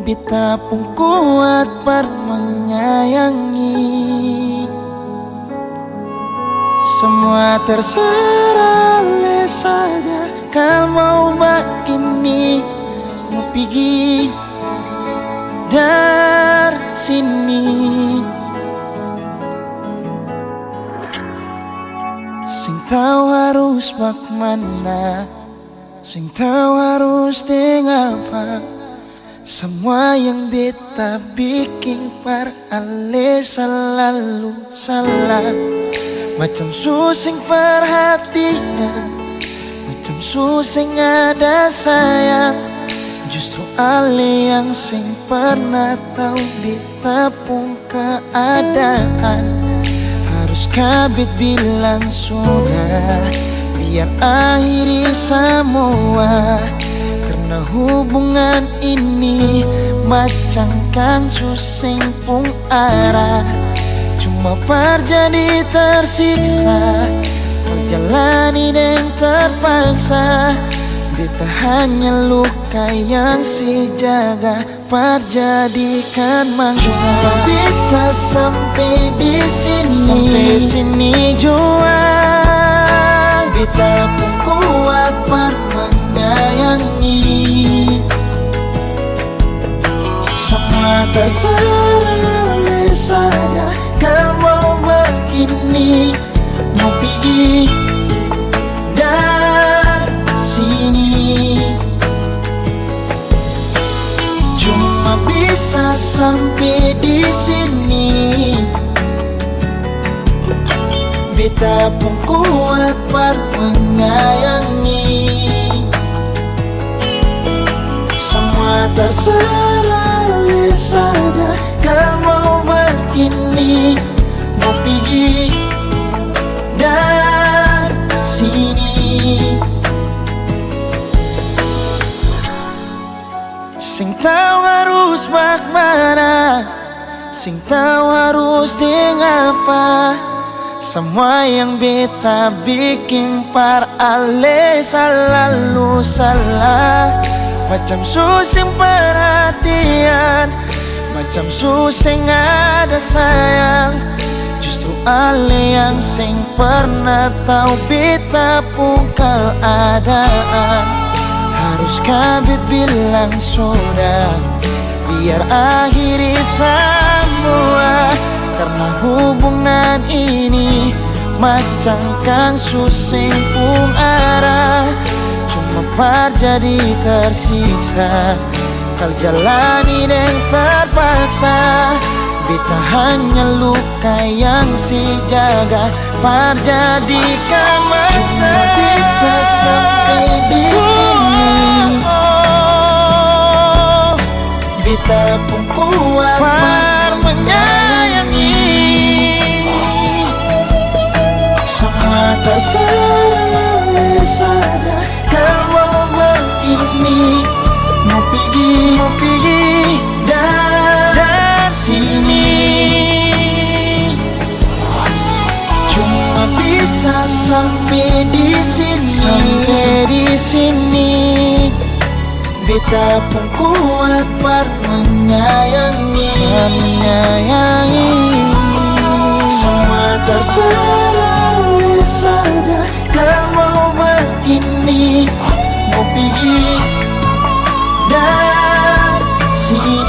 Beta pun kuat par menyayangi. Semua terserah le saja. Kalau mau begini, mau pergi dari sini. Sing tahu harus bagaimana, sing tahu harus dengan apa. Semua yang beta bikin par ale selalu salah. Macam susing perhatian, macam susing ada sayang. Justru ale yang sing pernah tahu beta pun keadaan. Harus kabit bilang sudah, biar akhiri semua. Karena hubungan ini macam kang susing pun arah. Cuma terjadi tersiksa, perjalani dan terpaksa. Beta hanya luka yang si jaga, perjadikan mangsa. Cuma bisa sampai di sini jua. Beta pun kuat par menyayangi. Semua terserah saja. Kalau mau begini, mau pergi dari sini. Cuma bisa sampai di sini. Beta pun kuat par menyayangi. Semua terserah saja. Kalau mau begini, mau pergi dari sini. Sing tahu harus bagaimana, sing tahu harus dengan apa. Semua yang beta bikin par ale selalu salah. Macam susing perhatian, macam susing ada sayang. Justru ale yang sing pernah tahu beta pun keadaan. Harus kabit bilang sudah, biar akhiri semua. Karena hubungan ini macam kang susing pun arah. Cuma terjadi tersiksa, kal jalani dan terpaksa. Beta hanya luka yang si jaga, perjadikan mangsa. Cuma bisa sampai di sini. Beta pun kuat par menyayangi. Semua terserah saja. Kalau begini, mau pergi dari sini. Cuma bisa sampai di sini. Beta pun kuat par menyayangi. Semua terserah saja. Kalau begini, mau pergi dari sini.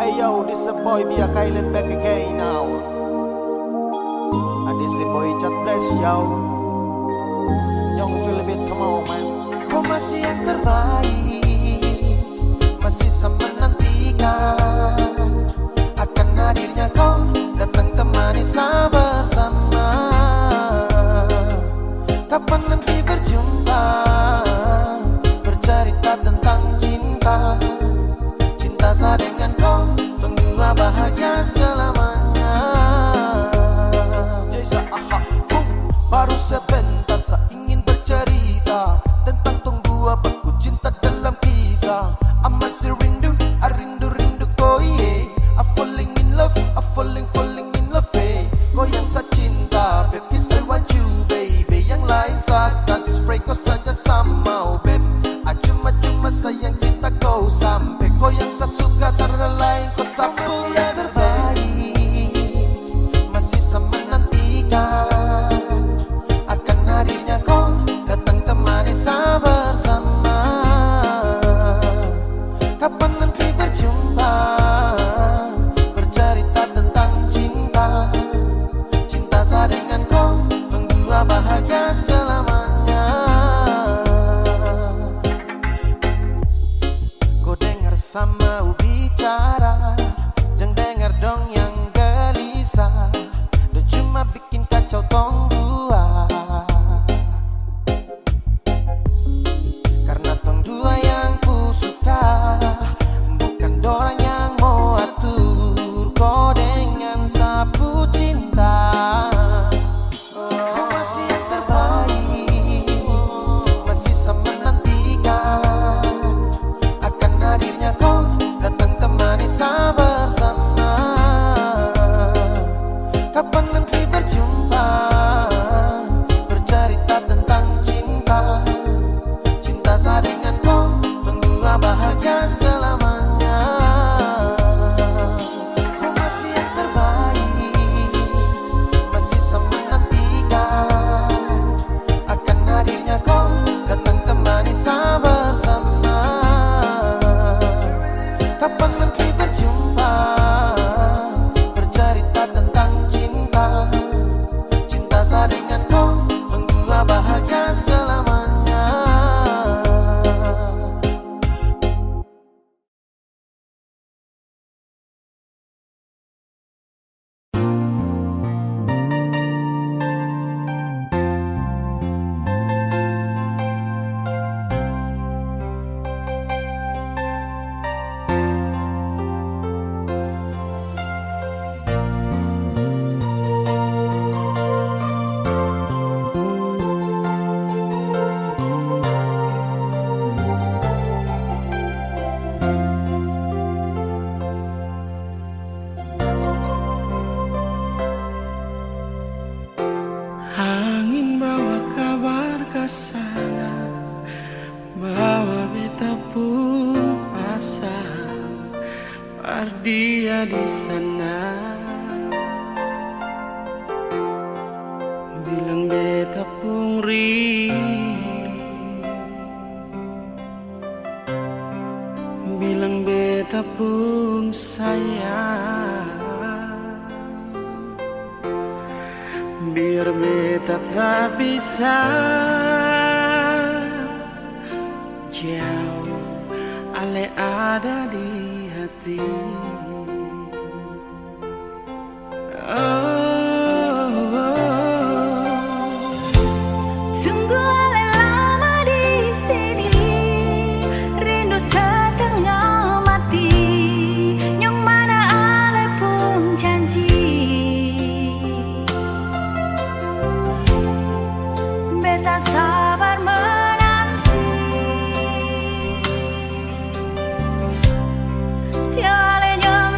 Hey yo, this a boy be a Kylan back again now. This is boy Chat Bless, yo. Young Philip, come on, man. Kau masih yang terbaik, masih sama nantikan akan hadirnya kau datang temani saya bersama. Kapan nanti berjumpa, bercerita tentang cinta, cinta saya dengan kau, tunggu bahagia selamanya. Jasa, aha, Baru sebentar saya ingin bercerita tentang tunggu abadku cinta dalam kisah. I masih rindu, I rindu kau, yeah. I falling in love, I falling in love, eh. Kau yang saya cinta, babe, yes I want you, baby. Yang lain saya kasih free, kau saja sama, oh, babe. Cuma sayang cinta kau sampai. Kau yang saya suka, karena lain kau sampai. Yang terbaik, masih sama nantikan akan hadirnya kau datang temani saya bersama. Kapan nanti berjumpa, bercerita tentang cinta, cinta saya dengan kau, tunggu bahagia selamanya. Kau dengar sama bicara, jangan dengar dong yang gelisah, dan cuma bikin kacau tong dua. Karena tong dua yang ku suka, bukan dorang yang mau atur kau dengan sapu cinta. Kau masih yang terbaik, masih sama nantikan akan hadirnya kau datang temani saya bersama. Kapan nanti berjumpa, bercerita tentang cinta, cinta saya dengan kau, tunggu bahagia selamanya. Kau masih yang terbaik, masih sama nantikan akan hadirnya kau datang temani saya bersama. Kapan nanti berjumpa, bercerita tentang cinta, cinta saya dengan kau, tunggu bahagia selamanya. Angin bawa kabar kesana, bawa beta pun pasang, dia di sana. Bilang beta pun rindu, bilang beta pun sayang. Biar beta tak bisa jauh, ale ada di hati. Sungguh ale lama di sini, rindu setengah mati. Yang mana ale pun janji, beta sabar menanti. Sialenya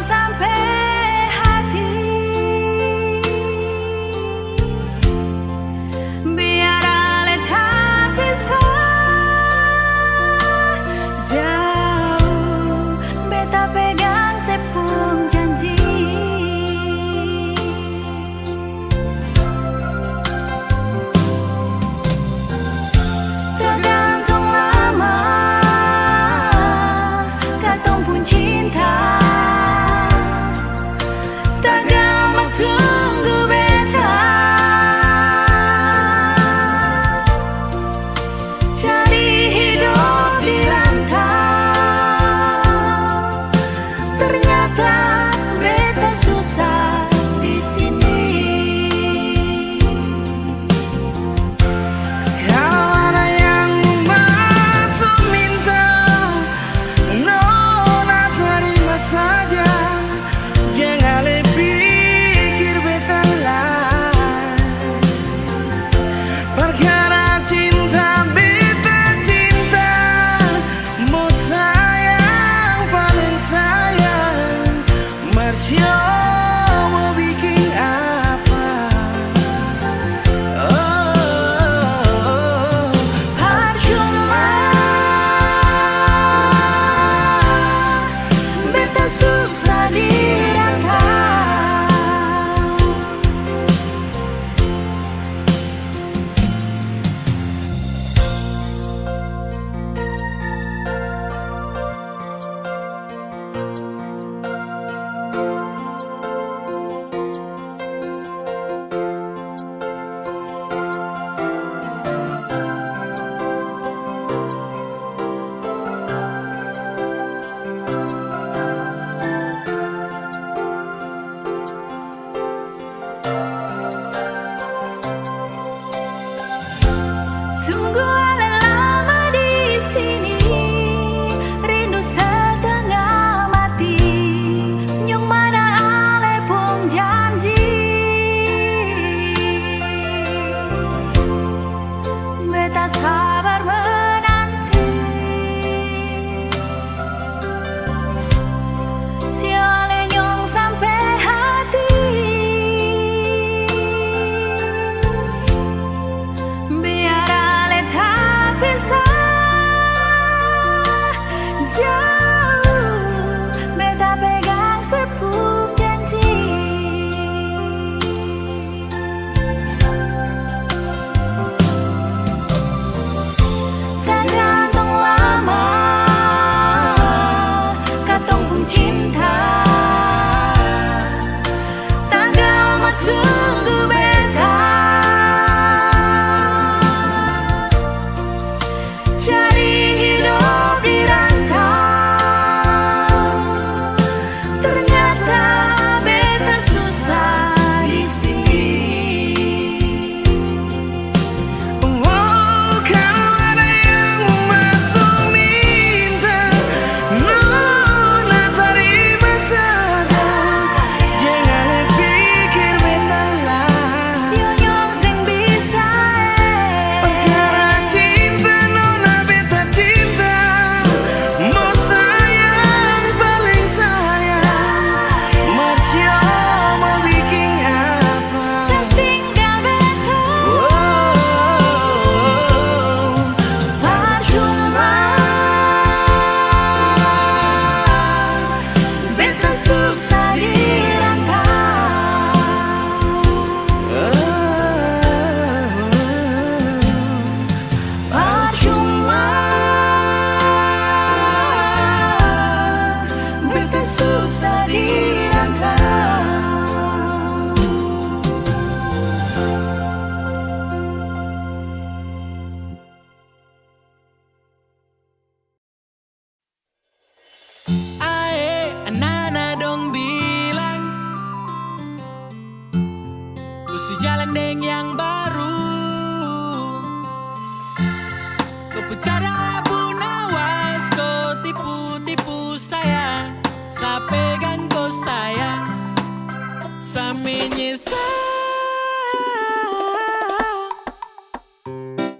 Ku sejalan dengan yang baru. Kau bicara abu nawas, kau tipu-tipu saya. Sa pegang kau sayang, sa menyesal.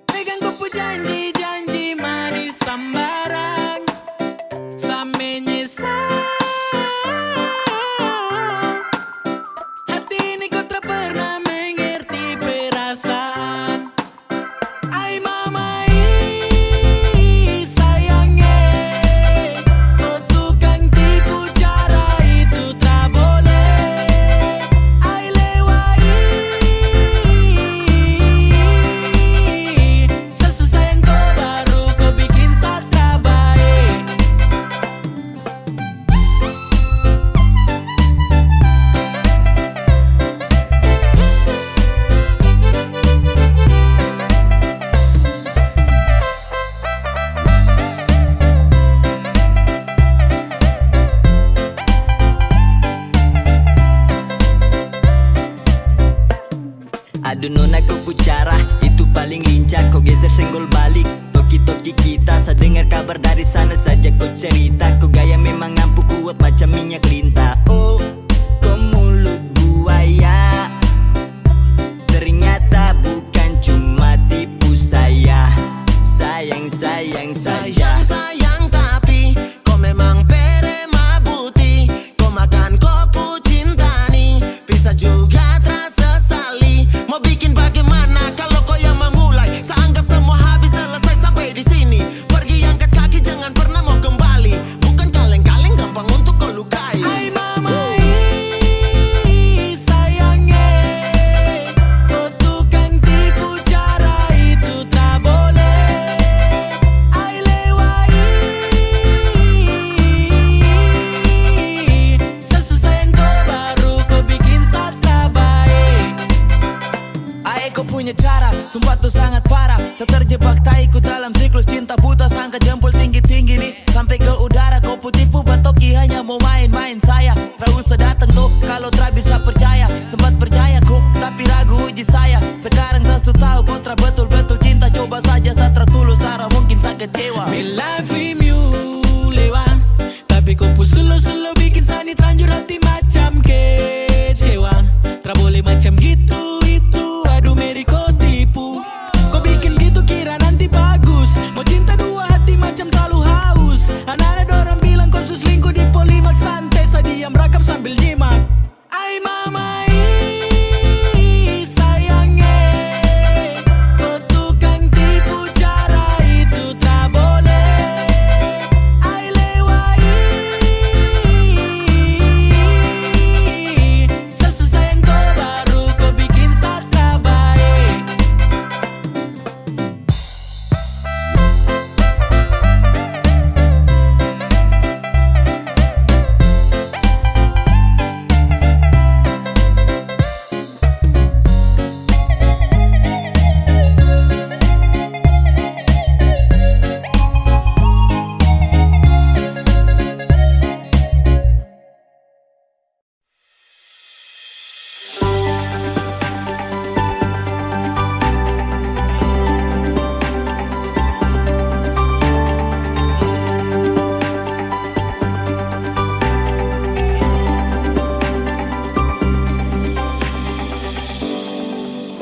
Pegang kau pu janji-janji manis sambarang, sa menyesal. Hati ini kau tak pernah mengerti perasaan. Ay mamai sayangnya, kau tukang tipu cara itu tak boleh. Ay lewai, sesusah yang kau baru kau bikin satra baik. Aduh nona kau bicara itu paling lincah. Kau geser senggol balik, toki-toki kita. Saya dengar kabar dari sana saja kau cerita. Kau gaya memang ampuh kuat macam minyak lintah. Oh, kau mulut buaya, ternyata bukan cuma tipu saya. Sayang-sayang saja. Sayang tapi kau memang pere mabuti. Kau makan kopu cinta nih, bisa juga terasa sali. Mau bikin bagaimana kalau kau yang memulai? Saya anggap semua habis selesai sampai di sini. Pergi angkat kaki jangan pernah mau kembali. Bukan kaleng-kaleng gampang untuk kau lukai. Ay mamai sayangnya, kau tukang tipu cara itu tak boleh. Ay lewai, sesusah yang kau baru kau bikin satra baik. Ay kau punya cara, sumpah tuh sangat parah. Saya terjebak taiku dalam siklus cinta buta. Sangka jempol tinggi-tinggi nih sampai ke udara. Kau putipu batoki hanya mau main-main saya. Ra usah datang tuh kalau tra bisa percaya. Sempat percaya ku tapi ragu uji saya. Sekarang saya sudah tahu kau tra betul-betul cinta. Coba saja saya tra tulus, tara mungkin saya kecewa. Me life with you lewat, tapi kau pun selo-selo bikin sani terlanjur hati macam kecewa. Tra boleh macam gitu itu, aduh Mary kau tipu. Kau bikin gitu kira nanti bagus. Mau cinta dua hati macam terlalu haus. Anak-anak dorang bilang kau selingkuh di Polimak. Santai saya diam rakam sambil nyimak. Ay mamai sayangnya, kau tukang tipu cara itu tak boleh. Ay lewai, sesusah yang kau baru kau bikin satra baik.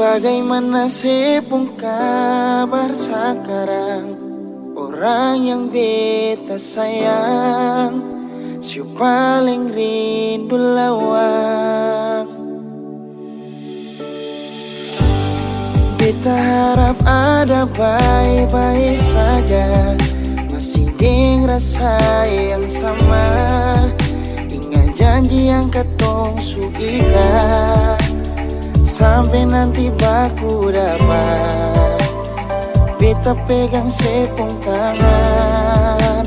Bagaimana sepung kabar sekarang? Orang yang beta sayang, siu paling rindu lawang. Beta harap ada baik-baik saja, masih deng rasa yang sama. Ingat janji yang katong suikat, sampai nanti baku dapat. Beta pegang sepung tangan,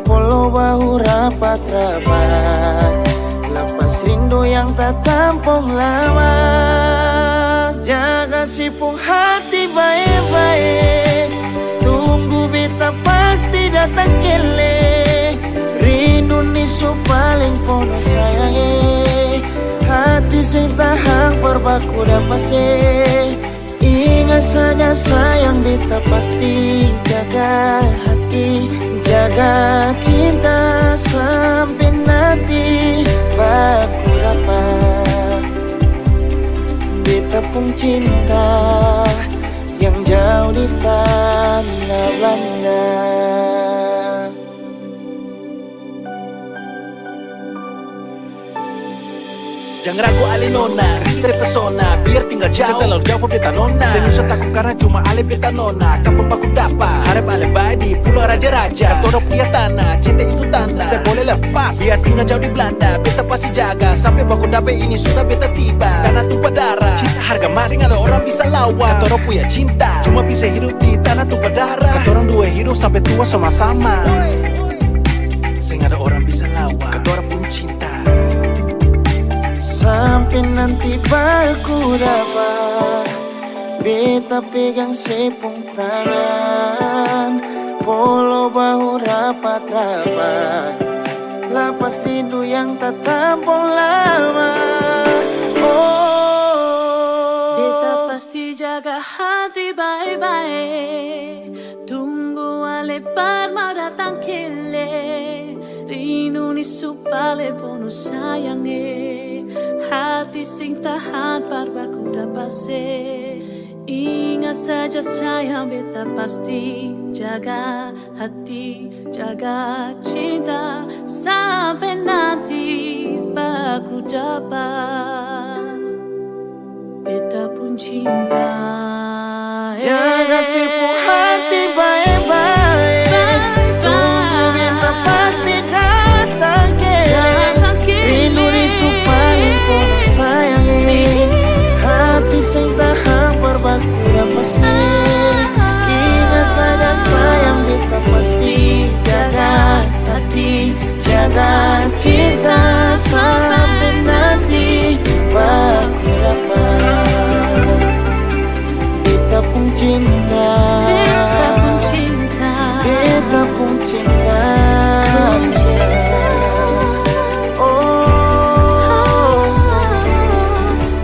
polo bahu rapat-rapat. Lepas rindu yang tak tampung lama. Jaga sepung hati baik-baik, tunggu beta pasti datang kele. Rindu nisu paling pono sayang, hati hati sing tahan berbaku dapat sih. Ingat saja sayang, beta pasti jaga hati, jaga cinta sampai nanti baku dapat. Beta pun cinta yang jauh di tanah Belanda. Jangan ragu ale nona, rindu pesona, biar tinggal jauh. Setelah jauh beta nona, senyum takut karena cuma ale beta nona. Kampung baku dapat, harap ale badi, pulau raja-raja. Katoro punya tanah, cinta itu tanda. Saya boleh lepas, biar tinggal jauh di Belanda. Beta pasti jaga, sampai baku dapat ini sudah beta tiba. Tanah tumpah darah, cinta harga mati, nggak ada orang bisa lawan. Katoro punya cinta, cuma bisa hidup di tanah tumpah darah. Katorang dua hidup sampai tua sama-sama. Saya nggak ada orang bisa lawan. Katorang pun cinta. Sampai nanti baku dapat, beta pegang sepung tangan, polo bahu rapat-rapat, lapas rindu yang tak tampung lama. Oh, Beta pasti jaga hati baik-baik, tunggu ale parma datang kele, rindu ni supale pono sayange. Hati sing tahan parbaku dapat se. Ingat saja sayang, beta pasti jaga hati, jaga cinta sampai nanti baku dapat. Beta pun cinta, jaga sepung hati baik-baik, tunggu beta pasti datang kele, rindu di supaya pono sayangi. Hati sing tahan berbaku dapat sih. Ingat saja sayang, beta pasti jaga hati, jaga cinta sampai nanti baku dapat. Beta pun cinta, beta pun cinta, beta pun cinta.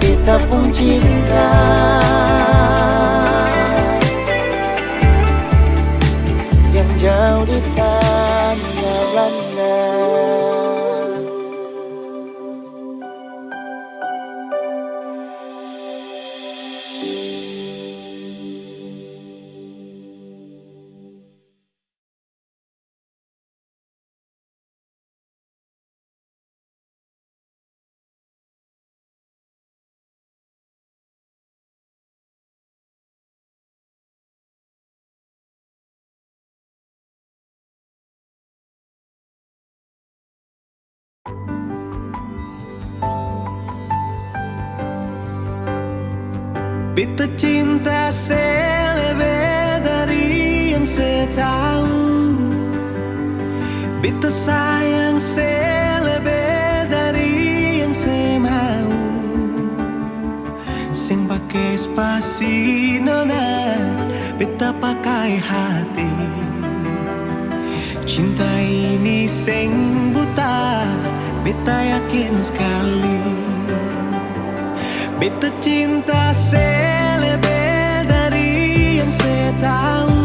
Beta pun cinta yang jauh di tanah Belanda. Beta cinta selebih dari yang saya tahu. Beta sayang selebih dari yang saya mau. Sing pakai spasi nona, beta pakai hati. Cinta ini sing buta, beta yakin sekali. Beta cinta selebih dari yang saya tahu.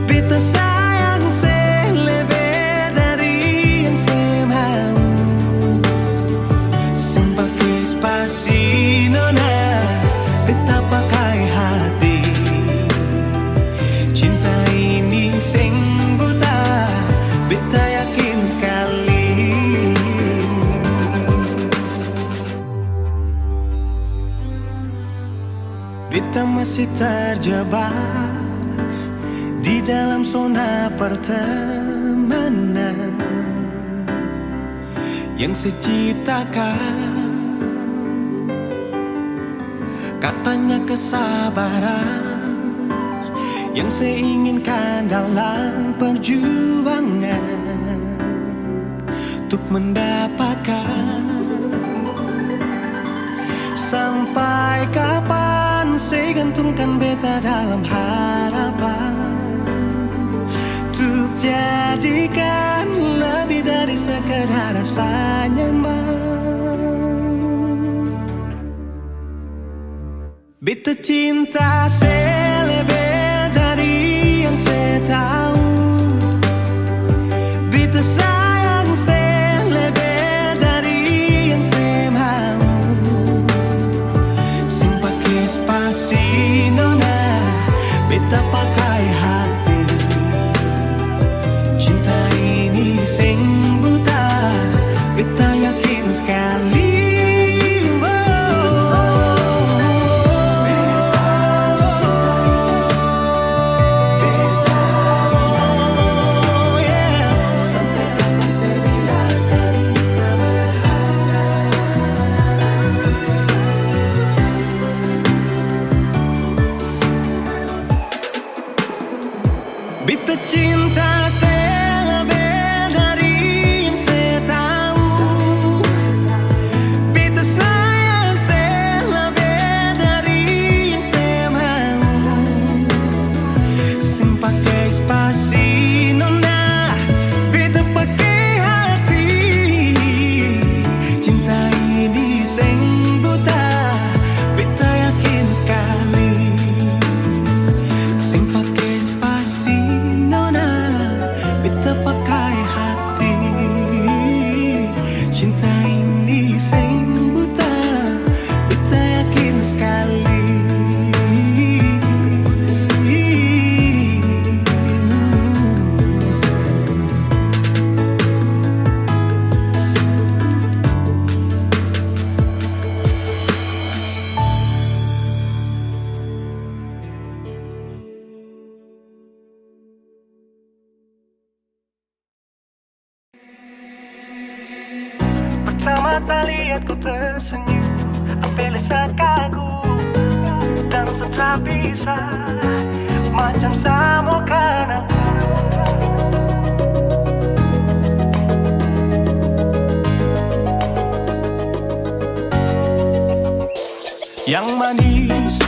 Beta sayang selebih dari yang saya mau. Sing pakai spasi nona, beta pakai hati. Cinta ini sing buta, beta yakin sekali. Beta masih terjebak di dalam zona pertemanan yang saya ciptakan. Katanya kesabaran yang saya inginkan dalam perjuangan untuk mendapatkan. Sampai kapan saya gantungkan beta dalam harapan untuk jadikan lebih dari sekedar rasa nyaman. Beta cinta selebih dari yang saya tahu. Beta sayang selebih dari yang saya mau. Simpake spasi nona, beta pakai hati. Cinta ini sing buta, beta yakin sekali. Beta cinta selebih dari yang saya tahu. Beta sayang selebih dari yang saya mau. Simpake spasi nona, beta pakai hati. Cinta ini sing buta, beta yakin sekali. Simpake spasi nona, beta pakai hati. Cinta ini sing buta, beta yakin sekali. Pertama kali aku tersenyum, apelesa kagum dan setelah bisa macam sama kan aku. Yang manis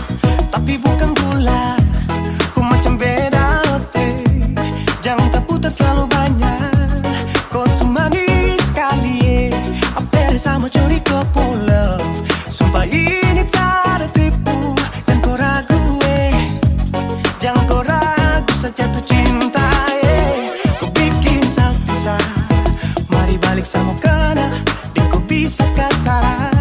tapi bukan gula, ku macam beda teh, jangan tak putar terlalu banyak. Kau tuh manis sekali, apel sama curi kau pulau. Sumpah ini tak ada tipu, jangan kau ragu jangan kau ragu saja tuh cinta kau bikin salsa, mari balik sama kena, di kau bisa kata.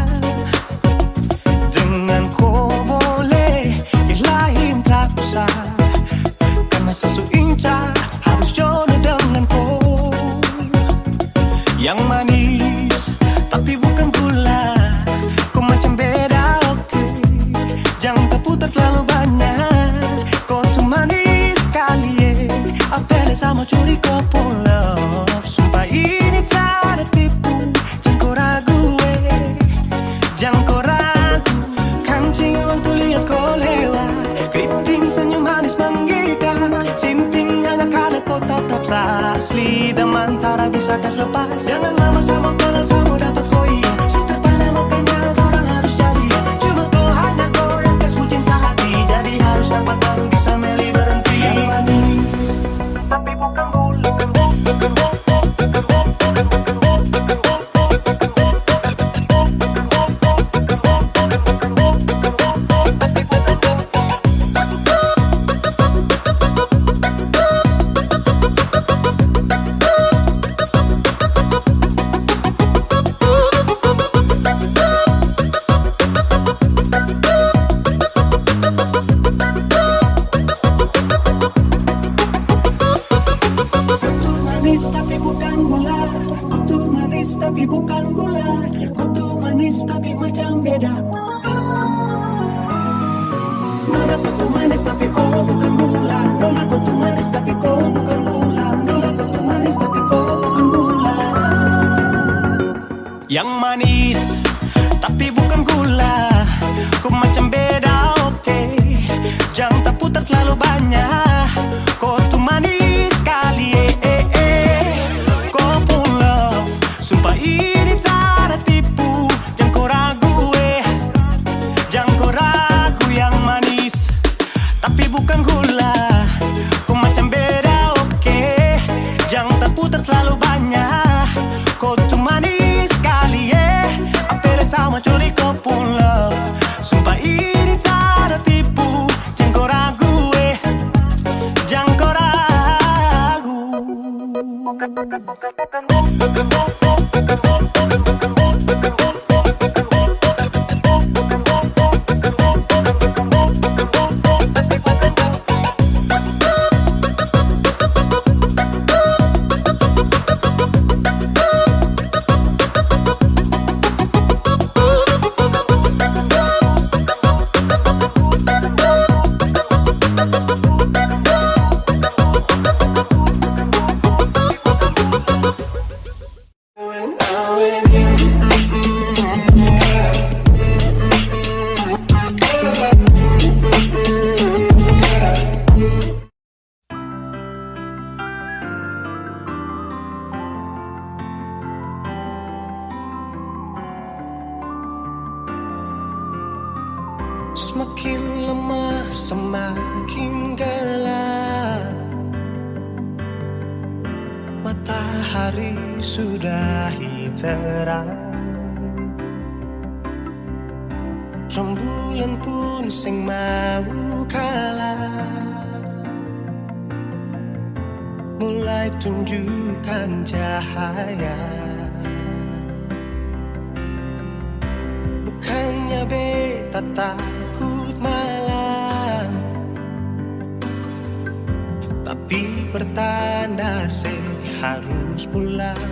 Dengan kau boleh ilahin tak usah, karena sesu inca harus jodoh dengan kau. Yang manis tapi bukan gula, kau macam beda jangan tak putar terlalu banyak. Kau tuh manis sekali apel sama curi kau pulau. Sumpah ini tak ada tipu, jangan kau ragu jangan kau ragu. Kancing waktu lihat kau lewat, keriting senyum manis menggigit, sinting hanya karena kau tetap asli. Dan mantara bisa kas lepas, jangan lama sama kenal sama dapat koi. Sudah pada makanya orang harus jadi, cuma kau hanya kau yang kas bucin sehati. Jadi harus dapat baru bisa meli berhenti. Yang manis tapi bukan gula, tapi bukan gula. Kau tuh manis tapi bukan gula. Kau tuh manis tapi macam beda. Nona kau tuh manis tapi kau bukan gula. Nona kau tuh manis tapi kau bukan gula. Nona kau tuh manis tapi kau bukan gula. Yang manis tapi bukan gula, kau macam beda jangan tak putar terlalu banyak. Kau tuh manis sekali kau pulau. Sumpah ini tak ada tipu, jangan kau ragu jangan kau ragu. Yang manis tapi bukan gula, kau macam beda jangan tak putar terlalu banyak. Kau tuh manis sekali apel sama curi kau pulau. Sumpah ini tak ada Semakin lemah, semakin gelap. Matahari sudahi terang. Rembulan pun sing mau kalah. Mulai tunjukkan cahaya. Bukannya beta takut malam, tapi pertanda harus pulang.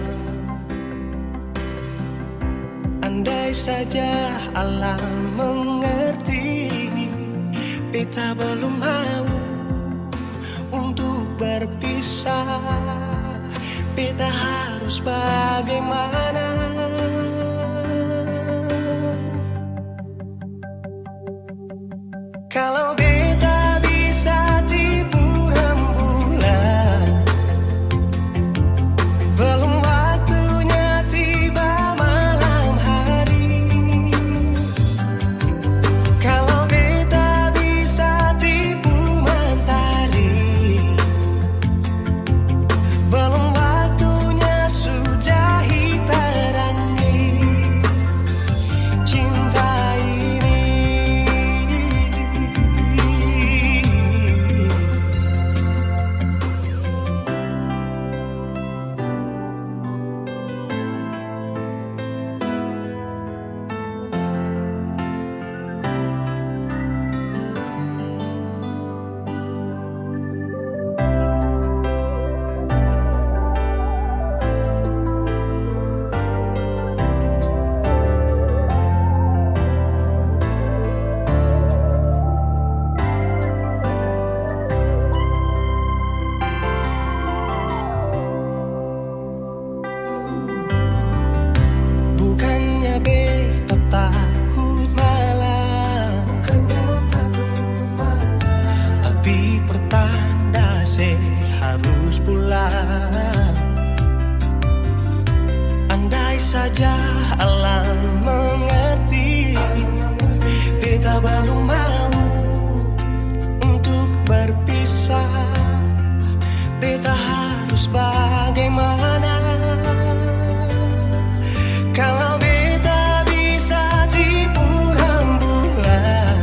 Andai saja alam mengerti, beta belum mau untuk berpisah. Beta harus bagaimana? Kalau beta bisa tipu rembulan, belum waktunya tiba malam hari. Kalau beta bisa tipu mentari, belum waktunya sudahi terangi cinta ini. Bukannya beta takut malam, tapi pertanda harus pulang. Andai saja alam mengerti, beta belum mau untuk berpisah. Beta harus bagaimana? Kalau beta bisa tipu rembulan,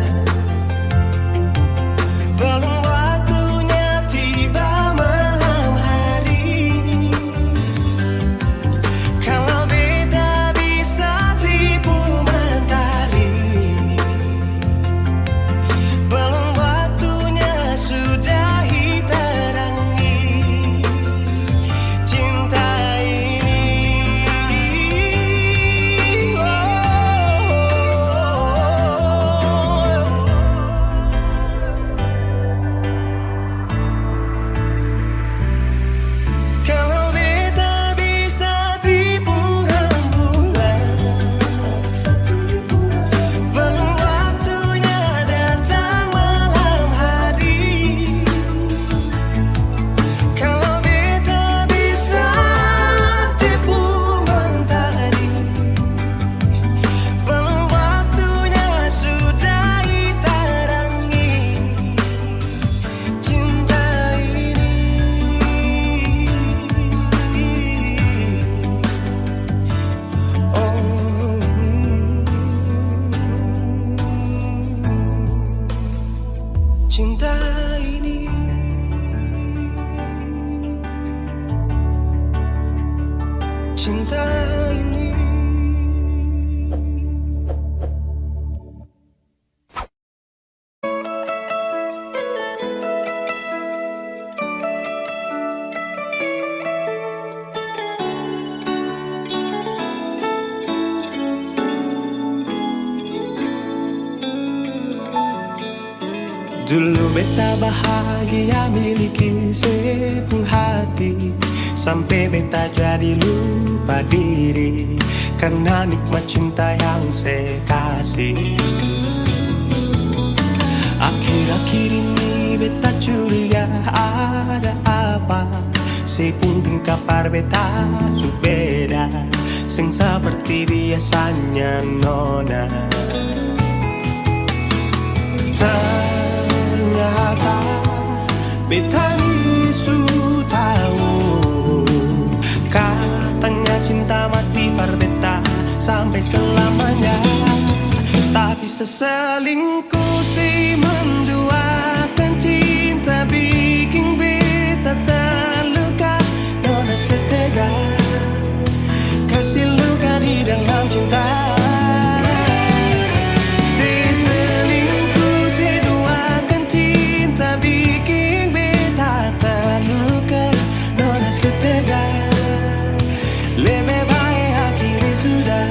belum waktunya tiba malam hari. Kalau beta bisa tipu mentari, belum waktunya sudahi terangi cinta ini. Kalau beta bisa tipu rembulan, belum waktunya datang malam hari. Kalau beta bisa tipu mentari, belum waktunya sudahi terangi cinta ini. Cinta ini. Dulu beta bahagia miliki sepenuh hati, sampai beta jadi lupa diri karena nikmat cinta yang saya kasih. Akhir-akhir ini beta curiga ada apa, sepun kapar beta su beda, sing seperti biasanya nona. Ternyata beta ni su tahu, katanya cinta mati par beta sampai selamanya. Tapi seselingkuh si menduakan cinta bikin beta terluka. Nona setega kasih luka di dalam cinta. Si selingkuh si duakan cinta bikin beta terluka. Nona setega lebih baik akhiri sudah.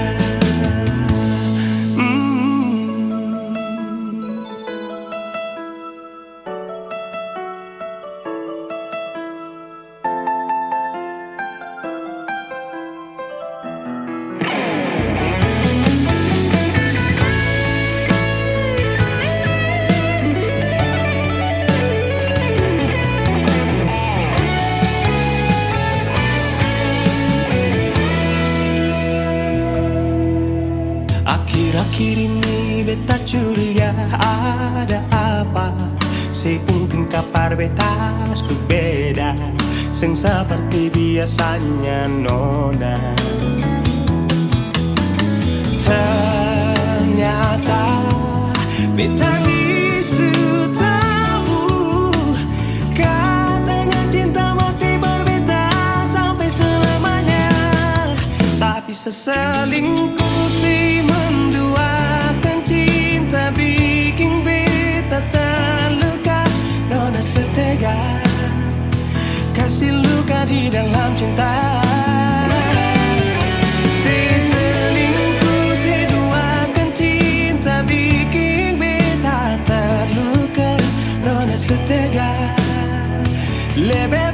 Akhir-akhir ini beta curiga ada apa, sepun kapar beta su beda, sing seperti biasanya nona. Ternyata beta bisu tahu, katanya cinta mati berbeda sampai selamanya. Tapi seselingkuh si menduakan cinta bikin beta terluka. Nona setega kasih luka di dalam cinta. Si selingkuh si duakan cinta bikin beta terluka. Nona setega lebih